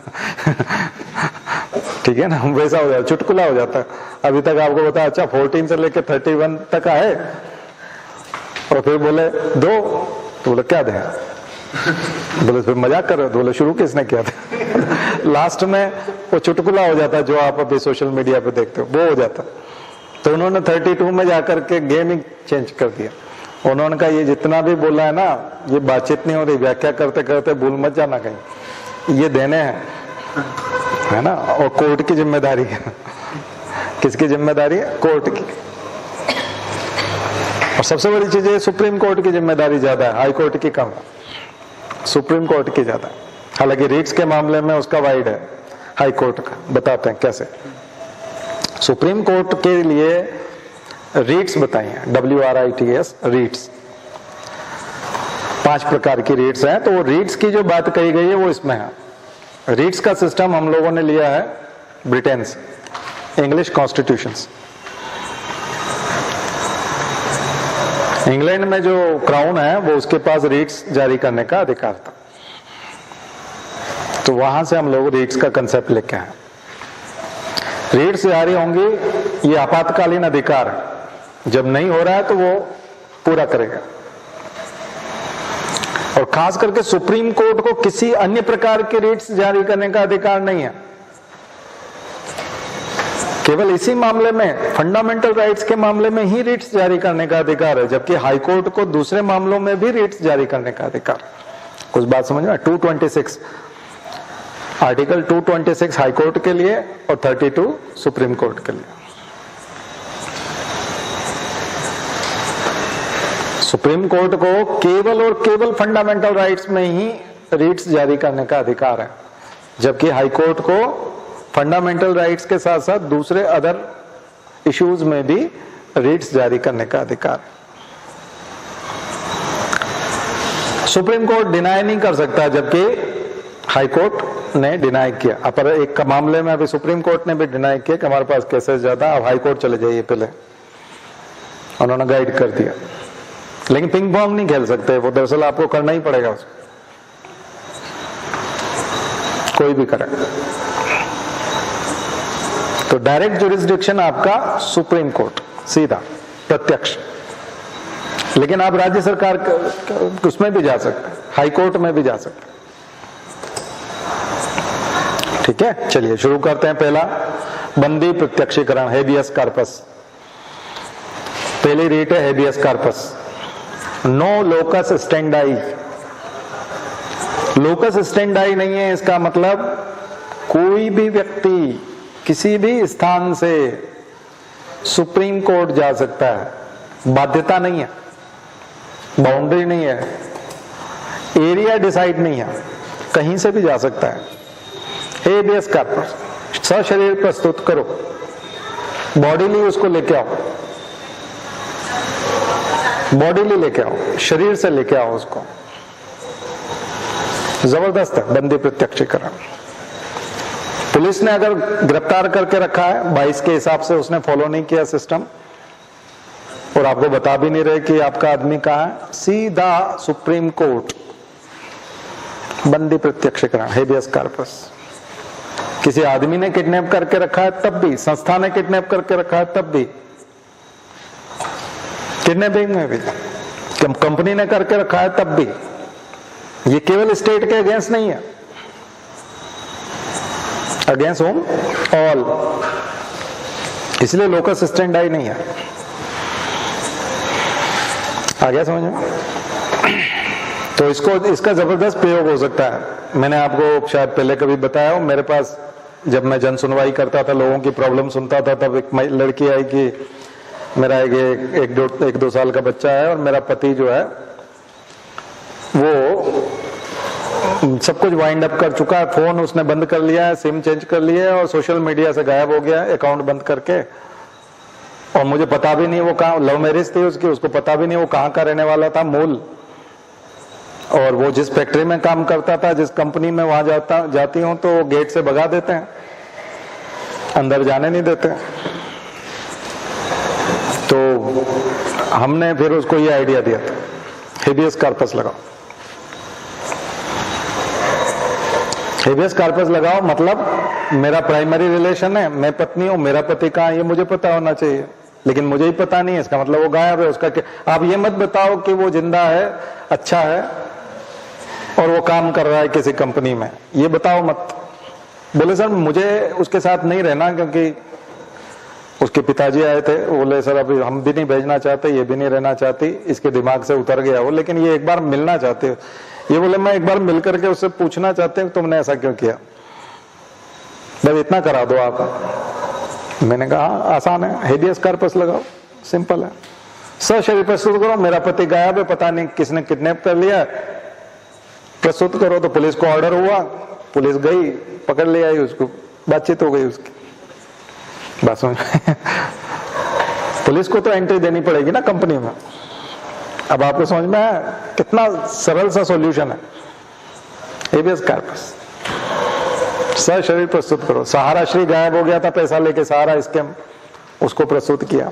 S1: ठीक है ना, वैसा हो जाता, चुटकुला हो जाता है। अभी तक आपको बता, अच्छा 14 से लेकर 31 तक आए, और फिर बोले 2, तो बोले क्या दें, बोले फिर मजाक कर रहे हो, तो बोले शुरू किसने किया था लास्ट में वो चुटकुला हो जाता है, जो आप अभी सोशल मीडिया पे देखते हो, वो हो जाता। तो उन्होंने 32 में जाकर के गेम ही चेंज कर दिया। उन्होंने कहा ये जितना भी बोला है ना, ये बातचीत नहीं हो रही, व्याख्या करते करते भूल मत जाना कहीं, ये देने हैं, है ना, और कोर्ट की जिम्मेदारी है किसकी जिम्मेदारी है? कोर्ट की। और सबसे बड़ी चीज है, सुप्रीम कोर्ट की जिम्मेदारी ज्यादा है, हाई कोर्ट की कम है, सुप्रीम कोर्ट की ज्यादा है। हालांकि रीट्स के मामले में उसका वाइड है, हाई कोर्ट का। बताते हैं कैसे। सुप्रीम कोर्ट के लिए रीट्स बताइए, WRITS, रीट्स 5 प्रकार की रीट्स हैं। तो वो रीट्स की जो बात कही गई है वो इसमें है। रीट्स का सिस्टम हम लोगों ने लिया है ब्रिटेन से, इंग्लिश कॉन्स्टिट्यूशन। इंग्लैंड में जो क्राउन है वो उसके पास रीट्स जारी करने का अधिकार था, तो वहां से हम लोग रीट्स का कंसेप्ट लेके आए। रीट्स जारी होंगी, ये आपातकालीन अधिकार है, जब नहीं हो रहा है तो वो पूरा करेगा। और खास करके सुप्रीम कोर्ट को किसी अन्य प्रकार के रीट्स जारी करने का अधिकार नहीं है, केवल इसी मामले में, फंडामेंटल राइट्स के मामले में ही रीट्स जारी करने का अधिकार है, जबकि हाई कोर्ट को दूसरे मामलों में भी रीट्स जारी करने का अधिकार। कुछ बात समझ में? 226 आर्टिकल 226 हाई कोर्ट के लिए और 32 सुप्रीम कोर्ट के लिए। सुप्रीम कोर्ट को केवल और केवल फंडामेंटल राइट्स में ही रीट्स जारी करने का अधिकार है, जबकि हाई कोर्ट को फंडामेंटल राइट्स के साथ साथ दूसरे अदर इश्यूज में भी रीट्स जारी करने का अधिकार है। सुप्रीम कोर्ट डिनाई नहीं कर सकता, जबकि हाई कोर्ट ने डिनाई किया। पर एक का मामले में अभी सुप्रीम कोर्ट ने भी डिनाई किया कि हमारे पास केसेस ज्यादा, अब हाई कोर्ट चले जाइए पहले, उन्होंने गाइड कर दिया। लेकिन पिंग पोंग नहीं खेल सकते वो, दरअसल आपको करना ही पड़ेगा उसको, कोई भी करे। तो डायरेक्ट जुरिस्डिक्शन आपका सुप्रीम कोर्ट, सीधा प्रत्यक्ष। लेकिन आप राज्य सरकार उसमें भी जा सकते हैं, हाई कोर्ट में भी जा सकते हैं। ठीक है, चलिए शुरू करते हैं। पहला, बंदी प्रत्यक्षीकरण, हेबियस कार्पस। पहली रीट है habeas corpus, no locus standi. Locus standi नहीं है, इसका मतलब कोई भी व्यक्ति किसी भी स्थान से सुप्रीम कोर्ट जा सकता है, बाध्यता नहीं है, बाउंड्री नहीं है, एरिया डिसाइड नहीं है, कहीं से भी जा सकता है। हेबियस कार्पस, सशरीर प्रस्तुत करो, बॉडीली उसको लेके आओ, बॉडीली लेके आओ, शरीर से लेके आओ उसको। जबरदस्त है बंदी प्रत्यक्षीकरण। पुलिस ने अगर गिरफ्तार करके रखा है 22 के हिसाब से, उसने फॉलो नहीं किया सिस्टम और आपको बता भी नहीं रहे कि आपका आदमी कहाँ है, सीधा सुप्रीम कोर्ट, बंदी प्रत्यक्षीकरण, हेबियस कार्पस। किसी आदमी ने किडनैप करके रखा है तब भी, संस्था ने किडनैप करके रखा है तब भी, किडनैपिंग में भी, कंपनी ने करके रखा है तब भी। ये केवल स्टेट के अगेंस्ट नहीं है, अगेंस्ट होम ऑल, इसलिए लोकस स्टैंडाई नहीं है। आ गया समझ में? तो इसका जबरदस्त प्रयोग हो सकता है। मैंने आपको शायद पहले कभी बताया हो, मेरे पास जब मैं जन सुनवाई करता था, लोगों की प्रॉब्लम सुनता था, तब एक लड़की आई कि मेरा एक 2 साल का बच्चा है और मेरा पति जो है वो सब कुछ वाइंड अप कर चुका है, फोन उसने बंद कर लिया है, सिम चेंज कर लिया है और सोशल मीडिया से गायब हो गया, अकाउंट बंद करके। और मुझे पता भी नहीं वो कहाँ, लव मैरिज थी उसकी, उसको पता भी नहीं वो कहाँ का रहने वाला था मूल। और वो जिस फैक्ट्री में काम करता था, जिस कंपनी में, वहां जाती हूँ तो गेट से भगा देते हैं, अंदर जाने नहीं देते। तो हमने फिर उसको ये आइडिया दिया था, हेबियस कॉर्पस लगाओ। हेबियस कॉर्पस लगाओ मतलब मेरा प्राइमरी रिलेशन है, मैं पत्नी हूं, मेरा पति कहाँ है ये मुझे पता होना चाहिए, लेकिन मुझे ही पता नहीं है, इसका मतलब वो गायब है। उसका आप ये मत बताओ कि वो जिंदा है, अच्छा है और वो काम कर रहा है किसी कंपनी में, ये बताओ मत। बोले सर मुझे उसके साथ नहीं रहना, क्योंकि उसके पिताजी आए थे, बोले सर अभी हम भी नहीं भेजना चाहते, ये भी नहीं रहना चाहती, इसके दिमाग से उतर गया वो, लेकिन ये एक बार मिलना चाहते हो। ये बोले मैं एक बार मिल करके उससे पूछना चाहते हैं तुमने ऐसा क्यों किया, बस इतना करा दो आप। मैंने कहा आसान है, हेबियस कॉर्पस लगाओ, सिंपल है। सशरीर प्रस्तुत करो, मेरा पति गायब है, पता नहीं किसने किडनैप कर लिया, प्रस्तुत करो। तो पुलिस को ऑर्डर हुआ, पुलिस गई, पकड़ ले आई उसको, बातचीत हो गई उसकी। बात समझ पुलिस को तो एंट्री देनी पड़ेगी ना कंपनी में। अब आपको समझ में आया कितना सरल सा सॉल्यूशन है। हेबियस कॉर्पस, सशरीर प्रस्तुत करो। सहारा श्री गायब हो गया था पैसा लेके, सहारा स्कैम, उसको प्रस्तुत किया,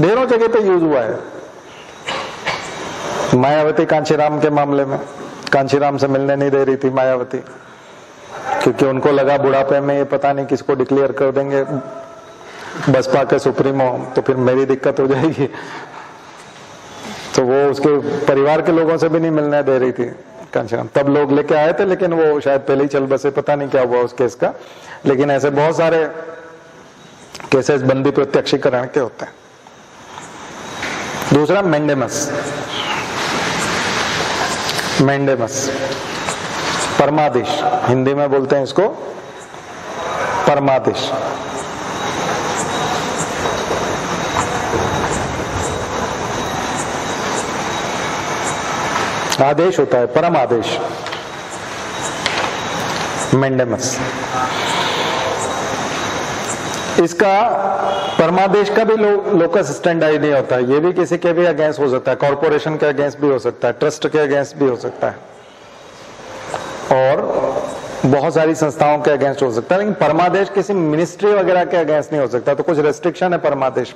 S1: ढेरों जगह पे यूज हुआ है। मायावती कांचीराम के मामले में, कांचीराम से मिलने नहीं दे रही थी मायावती, क्योंकि उनको लगा बुढ़ापे में ये पता नहीं किसको डिक्लेयर कर देंगे बसपा के सुप्रीमो, तो फिर मेरी दिक्कत हो जाएगी। तो वो उसके परिवार के लोगों से भी नहीं मिलने दे रही थी कांचीराम। तब लोग लेके आए थे, लेकिन वो शायद पहले ही चल बसे, पता नहीं क्या हुआ उस केस का। लेकिन ऐसे बहुत सारे केसेस बंदी प्रत्यक्षीकरण के होते हैं। दूसरा मेंडेमस, मेंडेमस परमादेश, हिंदी में बोलते हैं इसको परमादेश। आदेश होता है, परम आदेश, मेंडेमस। इसका परमादेश का भी लोकस स्टैंडर्ड नहीं होता है, ये भी किसी के भी अगेंस्ट हो सकता है, कॉर्पोरेशन के अगेंस्ट भी हो सकता है, ट्रस्ट के अगेंस्ट भी हो सकता है, और बहुत सारी संस्थाओं के अगेंस्ट हो सकता है। लेकिन परमादेश किसी मिनिस्ट्री वगैरह के अगेंस्ट नहीं हो सकता, तो कुछ रेस्ट्रिक्शन है परमादेश।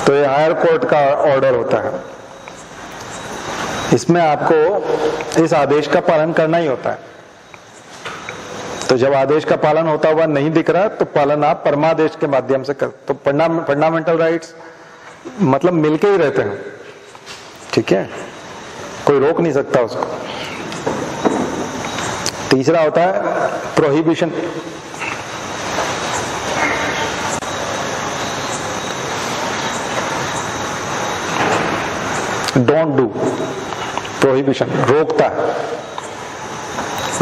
S1: तो ये हायर कोर्ट का ऑर्डर होता है, इसमें आपको इस आदेश का पालन करना ही होता है। तो जब आदेश का पालन होता हुआ नहीं दिख रहा, तो पालन आप परमादेश के माध्यम से कर। तो फंडामेंटल राइट्स मतलब मिलके ही रहते हैं, ठीक है, कोई रोक नहीं सकता उसको। तीसरा होता है प्रोहिबिशन। डोंट डू, प्रोहिबिशन, रोकता है।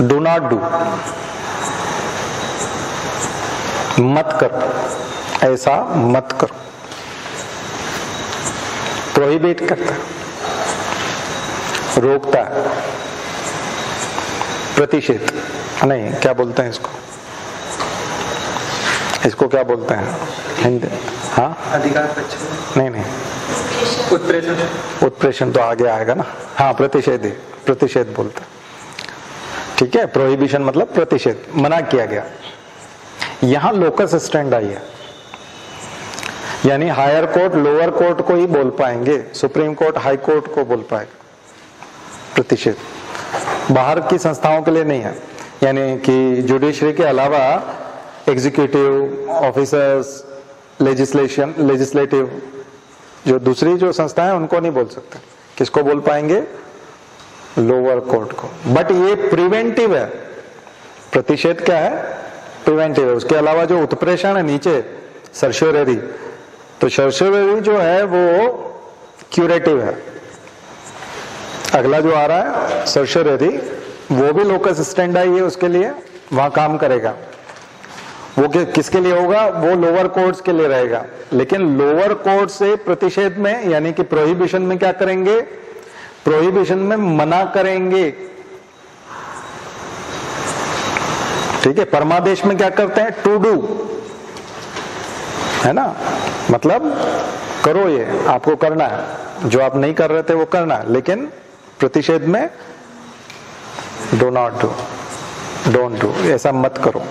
S1: डू नॉट डू, मत कर, ऐसा मत कर, प्रोहिबिट करता है, रोकता है। प्रतिषेध नहीं, क्या बोलते हैं इसको, इसको क्या बोलते हैं हिंदी? हाँ,
S2: अधिकार
S1: नहीं नहीं,
S2: उत्प्रेषण,
S1: उत्प्रेषण तो आगे आएगा ना। हाँ, प्रतिषेध ही, प्रतिषेध बोलते हैं, ठीक है। प्रोहिबिशन मतलब प्रतिषेध, मना किया गया। यहां लोकस स्टैंड आई है, यानी हायर कोर्ट लोअर कोर्ट को ही बोल पाएंगे, सुप्रीम कोर्ट हाई कोर्ट को बोल पाएगा प्रतिषेध, बाहर की संस्थाओं के लिए नहीं है। यानी कि जुडिशरी के अलावा एग्जीक्यूटिव ऑफिसर्स, लेजिस्लेटिव जो दूसरी जो संस्थाएं उनको नहीं बोल सकते। किसको बोल पाएंगे? लोअर कोर्ट को। बट ये प्रिवेंटिव है, प्रतिषेध क्या है? प्रिवेंटिव है। उसके अलावा जो उत्प्रेषण है नीचे, सर्श्योरेरी, तो सर्श्योरेरी जो है वो क्यूरेटिव है। अगला जो आ रहा है सर्श्योरेरी, वो भी लोकस स्टैंडाई है, उसके लिए वहां काम करेगा। वो किसके लिए होगा? वो लोअर कोर्ट्स के लिए रहेगा। लेकिन लोअर कोर्ट से प्रतिषेध में यानी कि प्रोहिबिशन में क्या करेंगे? प्रोहिबिशन में मना करेंगे, ठीक है। परमादेश में क्या करते हैं? टू डू, है ना, मतलब करो, ये आपको करना है, जो आप नहीं कर रहे थे वो करना है। लेकिन प्रतिषेध में do not do, don't do, ऐसा मत करो।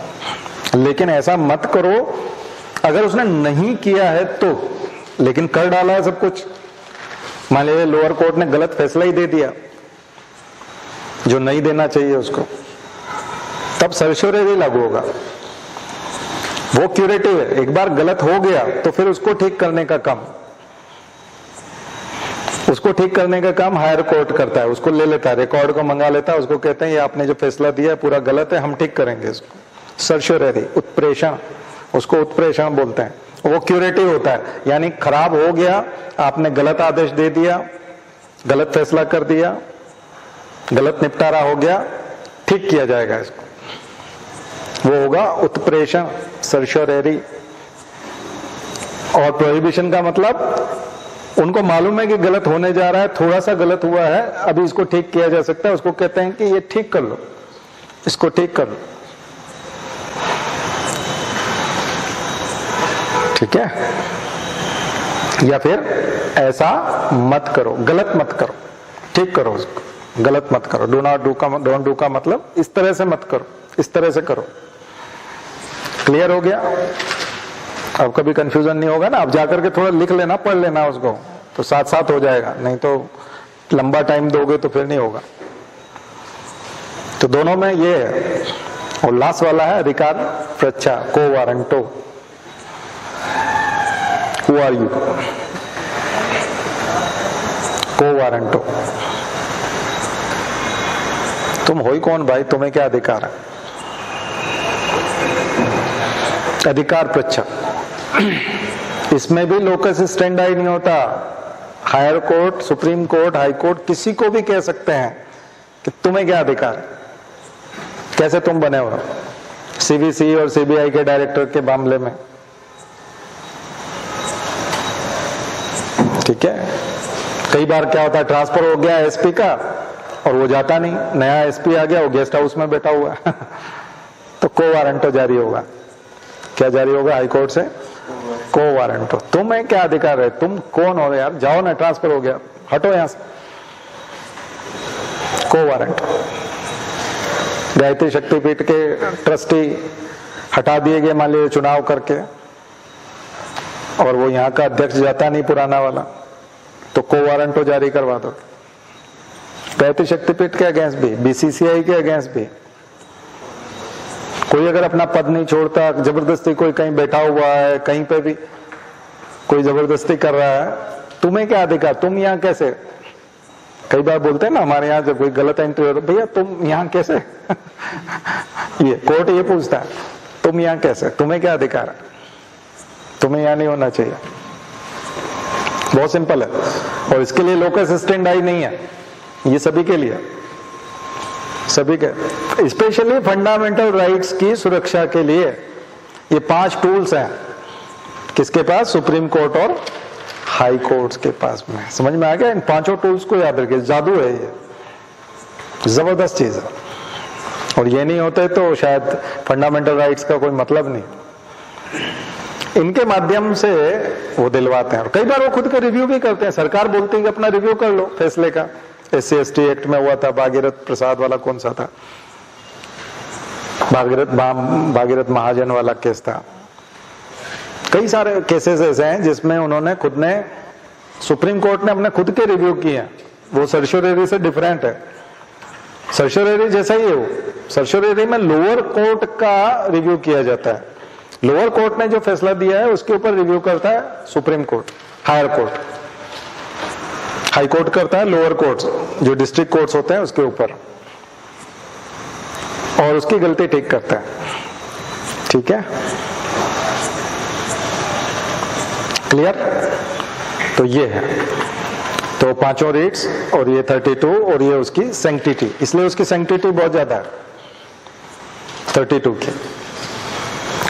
S1: लेकिन ऐसा मत करो अगर उसने नहीं किया है तो, लेकिन कर डाला है सब कुछ। मान लीजिए लोअर कोर्ट ने गलत फैसला ही दे दिया जो नहीं देना चाहिए उसको, तब सर्श्योरेरी लागू होगा। वो क्यूरेटिव है, एक बार गलत हो गया तो फिर उसको ठीक करने का काम, उसको ठीक करने का काम हायर कोर्ट करता है। उसको ले लेता है, रिकॉर्ड को मंगा लेता है, उसको कहते हैं ये आपने जो फैसला दिया है पूरा गलत है, हम ठीक करेंगे इसको। सर्श्योरेरी, उत्प्रेषण, उसको उत्प्रेषण बोलते हैं। वो क्यूरेटिव होता है, यानी खराब हो गया, आपने गलत आदेश दे दिया, गलत फैसला कर दिया, गलत निपटारा हो गया, ठीक किया जाएगा इसको, वो होगा उत्प्रेषण, सर्श्योरेरी। और प्रोहिबिशन का मतलब उनको मालूम है कि गलत होने जा रहा है, थोड़ा सा गलत हुआ है, अभी इसको ठीक किया जा सकता है, उसको कहते हैं कि ये ठीक कर लो, इसको ठीक कर लो, ठीक है। या फिर ऐसा मत करो, गलत मत करो, ठीक करो उसको, गलत मत करो। डू नॉट डू का, डोंट डू का मतलब इस तरह से मत करो, इस तरह से करो। क्लियर हो गया? अब कभी कंफ्यूजन नहीं होगा ना। अब जाकर के थोड़ा लिख लेना, पढ़ लेना उसको, तो साथ साथ हो जाएगा, नहीं तो लंबा टाइम दोगे तो फिर नहीं होगा। तो दोनों में ये है। और लास्ट वाला है अधिकार प्रच्छा, quo warranto. Who are you? Quo warranto, तुम हो ही कौन भाई, तुम्हें क्या अधिकार है? अधिकार प्रच्छा, इसमें भी लोकस स्टैंडर्ड नहीं होता। Higher court, supreme court, high court किसी को भी कह सकते हैं कि तुम्हें क्या अधिकार है, कैसे तुम बने हो। सीबीसी और सीबीआई के डायरेक्टर के मामले में, ठीक है। कई बार क्या होता है, ट्रांसफर हो गया एसपी का और वो जाता नहीं, नया एसपी आ गया, वो गेस्ट हाउस में बैठा हुआ है तो को वारंटो जारी होगा। क्या जारी होगा हाई कोर्ट से? को वारंटो। तुम्हें क्या अधिकार है, तुम कौन हो यार, जाओ ना, ट्रांसफर हो गया, हटो यहां से। को वारंटो। गायत्री शक्तिपीठ के ट्रस्टी हटा दिए गए मान लीजिए चुनाव करके, और वो यहाँ का अध्यक्ष जाता नहीं पुराना वाला, तो को वारंटो जारी करवा दो। गायत्री शक्तिपीठ के अगेंस्ट भी, बीसीसीआई के अगेंस्ट भी। कोई अगर अपना पद नहीं छोड़ता, जबरदस्ती कोई कहीं बैठा हुआ है, कहीं पे भी कोई जबरदस्ती कर रहा है, तुम्हें क्या अधिकार, तुम यहाँ कैसे? कई बार बोलते हैं ना हमारे यहाँ, जब कोई गलत एंट्री हो, भैया तुम यहाँ कैसे ये कोर्ट ये पूछता है, तुम यहाँ कैसे, तुम्हें क्या अधिकार है, तुम्हें यहाँ नहीं होना चाहिए। बहुत सिंपल है। और इसके लिए लोकस स्टैंडर्ड नहीं है, ये सभी के लिए, सभी के, स्पेशली फंडामेंटल राइट्स की सुरक्षा के लिए ये 5 टूल्स हैं। किसके पास? सुप्रीम कोर्ट और हाई कोर्ट्स के पास में। समझ में आ गया? इन 5 टूल्स को याद रखिए, जादू है ये, जबरदस्त चीज है। और ये नहीं होते तो शायद फंडामेंटल राइट्स का कोई मतलब नहीं। इनके माध्यम से वो दिलवाते हैं, और कई बार वो खुद का रिव्यू भी करते हैं। सरकार बोलती है कि अपना रिव्यू कर लो फैसले का। SC/ST एक्ट में हुआ था, भागीरथ प्रसाद वाला, कौन सा था, भागीरथ महाजन वाला केस था। कई सारे केसेस ऐसे हैं जिसमें उन्होंने खुद ने, सुप्रीम कोर्ट ने अपने खुद के रिव्यू किए हैं। वो सर्श्योरेरी से डिफरेंट है, सर्श्योरेरी जैसा ही है वो। सर्श्योरेरी में लोअर कोर्ट का रिव्यू किया जाता है, लोअर कोर्ट ने जो फैसला दिया है उसके ऊपर रिव्यू करता है supreme court, higher court. High court करता है लोअर कोर्ट्स, जो डिस्ट्रिक्ट कोर्ट्स होते हैं उसके ऊपर, और उसकी गलती ठीक करता है। ठीक है, क्लियर? तो ये है, तो 5 रीड्स और ये 32 और ये उसकी सैंक्टिटी, इसलिए उसकी सैंक्टिटी बहुत ज्यादा है 32 की।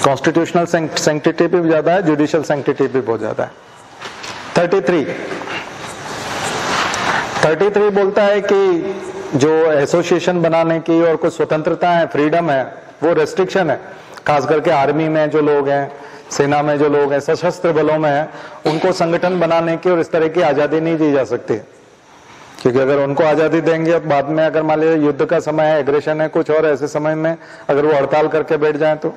S1: कॉन्स्टिट्यूशनल सैंक्टिटी भी ज्यादा है, जुडिशियल सैंक्टिटी भी बहुत ज्यादा है। 33 बोलता है कि जो एसोसिएशन बनाने की और कुछ स्वतंत्रता है, फ्रीडम है, वो रेस्ट्रिक्शन है। खास करके आर्मी में जो लोग हैं, सेना में जो लोग हैं, सशस्त्र बलों में हैं, उनको संगठन बनाने की और इस तरह की आजादी नहीं दी जा सकती, क्योंकि अगर उनको आजादी देंगे अब बाद में अगर मान लीजिए युद्ध का समय है, एग्रेशन है कुछ और, ऐसे समय में अगर वो हड़ताल करके बैठ जाए तो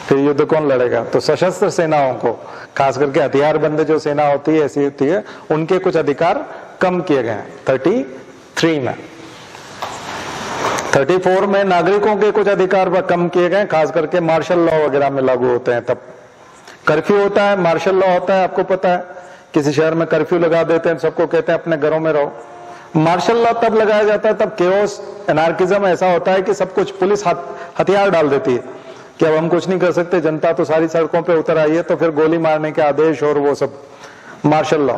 S1: फिर युद्ध कौन लड़ेगा। तो सशस्त्र सेनाओं को, खास करके हथियारबंद जो सेना होती है, ऐसी होती है, उनके कुछ अधिकार कम किए गए हैं 33 में। 34 में नागरिकों के कुछ अधिकार पर कम किए गए, खास करके मार्शल लॉ वगैरह में लागू होते हैं। तब कर्फ्यू होता है, मार्शल लॉ होता है, आपको पता है, किसी शहर में कर्फ्यू लगा देते हैं, सबको कहते हैं अपने घरों में रहो। मार्शल लॉ तब लगाया जाता है तब केओस, एनार्किज्म ऐसा होता है कि सब कुछ पुलिस हथियार डाल देती है कि अब हम कुछ नहीं कर सकते, जनता तो सारी सड़कों पे उतर आई है, तो फिर गोली मारने के आदेश और वो सब, मार्शल लॉ।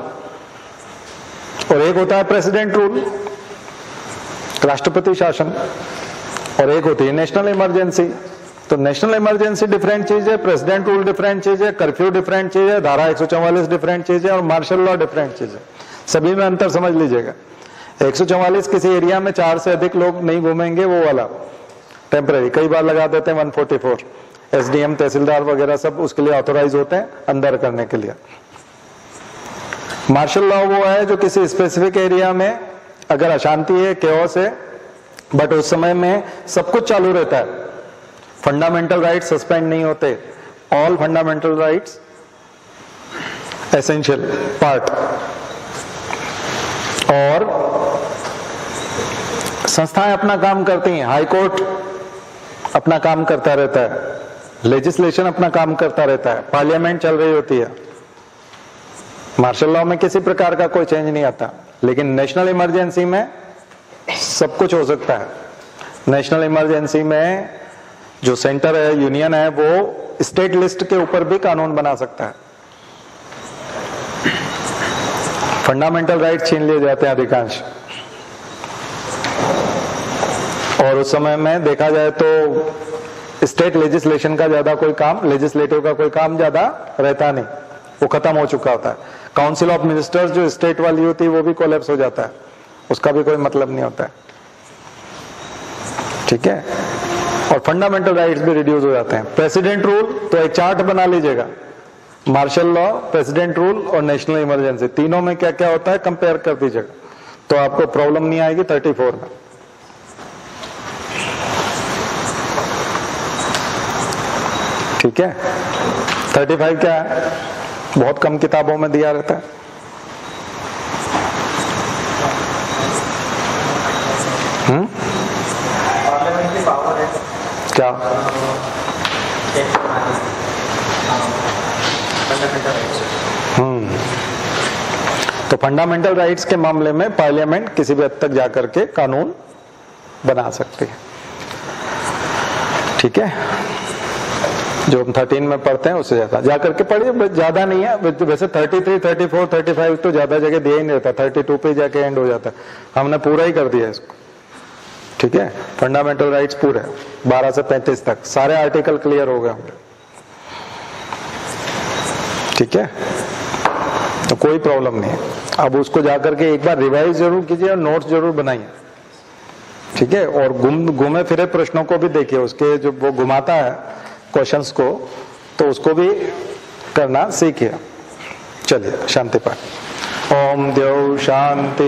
S1: और एक होता है प्रेसिडेंट रूल, राष्ट्रपति शासन, और एक होती है नेशनल इमरजेंसी। तो नेशनल इमरजेंसी डिफरेंट चीज है, प्रेसिडेंट रूल डिफरेंट चीज है, कर्फ्यू डिफरेंट चीज है, धारा 144 डिफरेंट चीज है, और मार्शल लॉ डिफरेंट चीज है। सभी में अंतर समझ लीजिएगा। 144 किसी एरिया में 4 से अधिक लोग नहीं घूमेंगे, वो वाला टेम्पररी, कई बार लगा देते हैं 144। एसडीएम, तहसीलदार वगैरह सब उसके लिए ऑथोराइज होते हैं अंदर करने के लिए। मार्शल लॉ वो है जो किसी स्पेसिफिक एरिया में अगर अशांति है, केओस है, बट उस समय में सब कुछ चालू रहता है, फंडामेंटल राइट्स सस्पेंड नहीं होते, all fundamental rights essential part. और संस्थाएं अपना काम करती हैं, हाई कोर्ट अपना काम करता रहता है, लेजिस्लेशन अपना काम करता रहता है, पार्लियामेंट चल रही होती है। मार्शल लॉ में किसी प्रकार का कोई चेंज नहीं आता, लेकिन नेशनल इमरजेंसी में सब कुछ हो सकता है। नेशनल इमरजेंसी में जो सेंटर है, यूनियन है, वो स्टेट लिस्ट के ऊपर भी कानून बना सकता है। फंडामेंटल राइट छीन लिए जाते हैं अधिकांश। और उस समय में देखा जाए तो स्टेट लेजिस्लेशन का ज्यादा कोई काम, लेजिस्लेटिव का कोई काम ज्यादा रहता नहीं, वो खत्म हो चुका होता है। काउंसिल ऑफ मिनिस्टर्स जो स्टेट वाली होती है वो भी कोलैप्स हो जाता है, उसका भी कोई मतलब नहीं होता है, ठीक है। और फंडामेंटल राइट्स भी रिड्यूस हो जाते हैं। प्रेसिडेंट रूल तो एक चार्ट बना लीजिएगा, मार्शल लॉ, प्रेसिडेंट रूल और नेशनल इमरजेंसी, तीनों में क्या क्या होता है कंपेयर कर दीजिएगा, तो आपको प्रॉब्लम नहीं आएगी 34 में। ठीक है। 35 क्या है, बहुत कम किताबों में दिया रहता है।
S2: पार्लियामेंट की पावर है
S1: क्या? तो फंडामेंटल राइट्स के मामले में पार्लियामेंट किसी भी हद तक जाकर के कानून बना सकती है, ठीक है। जो हम 13 में पढ़ते हैं उससे ज्यादा जाकर के पढ़िए, ज्यादा नहीं है वैसे। 33, 34, 35 तो ज्यादा जगह दिया ही नहीं रहता, 32 पे जाके एंड हो जाता है। हमने पूरा ही कर दिया इसको, ठीक है। फंडामेंटल राइट्स पूरे 12 से 35 तक सारे आर्टिकल क्लियर हो गए होंगे, ठीक है। तो कोई प्रॉब्लम नहीं है। अब उसको जाकर के एक बार रिवाइज जरूर कीजिए और नोट्स जरूर बनाइए, ठीक है। और घूमे फिरे प्रश्नों को भी देखिए, उसके जो वो घुमाता है क्वेश्चंस को, तो उसको भी करना सीखिए। चलिए, शांति पाठ। ओम देव शांति।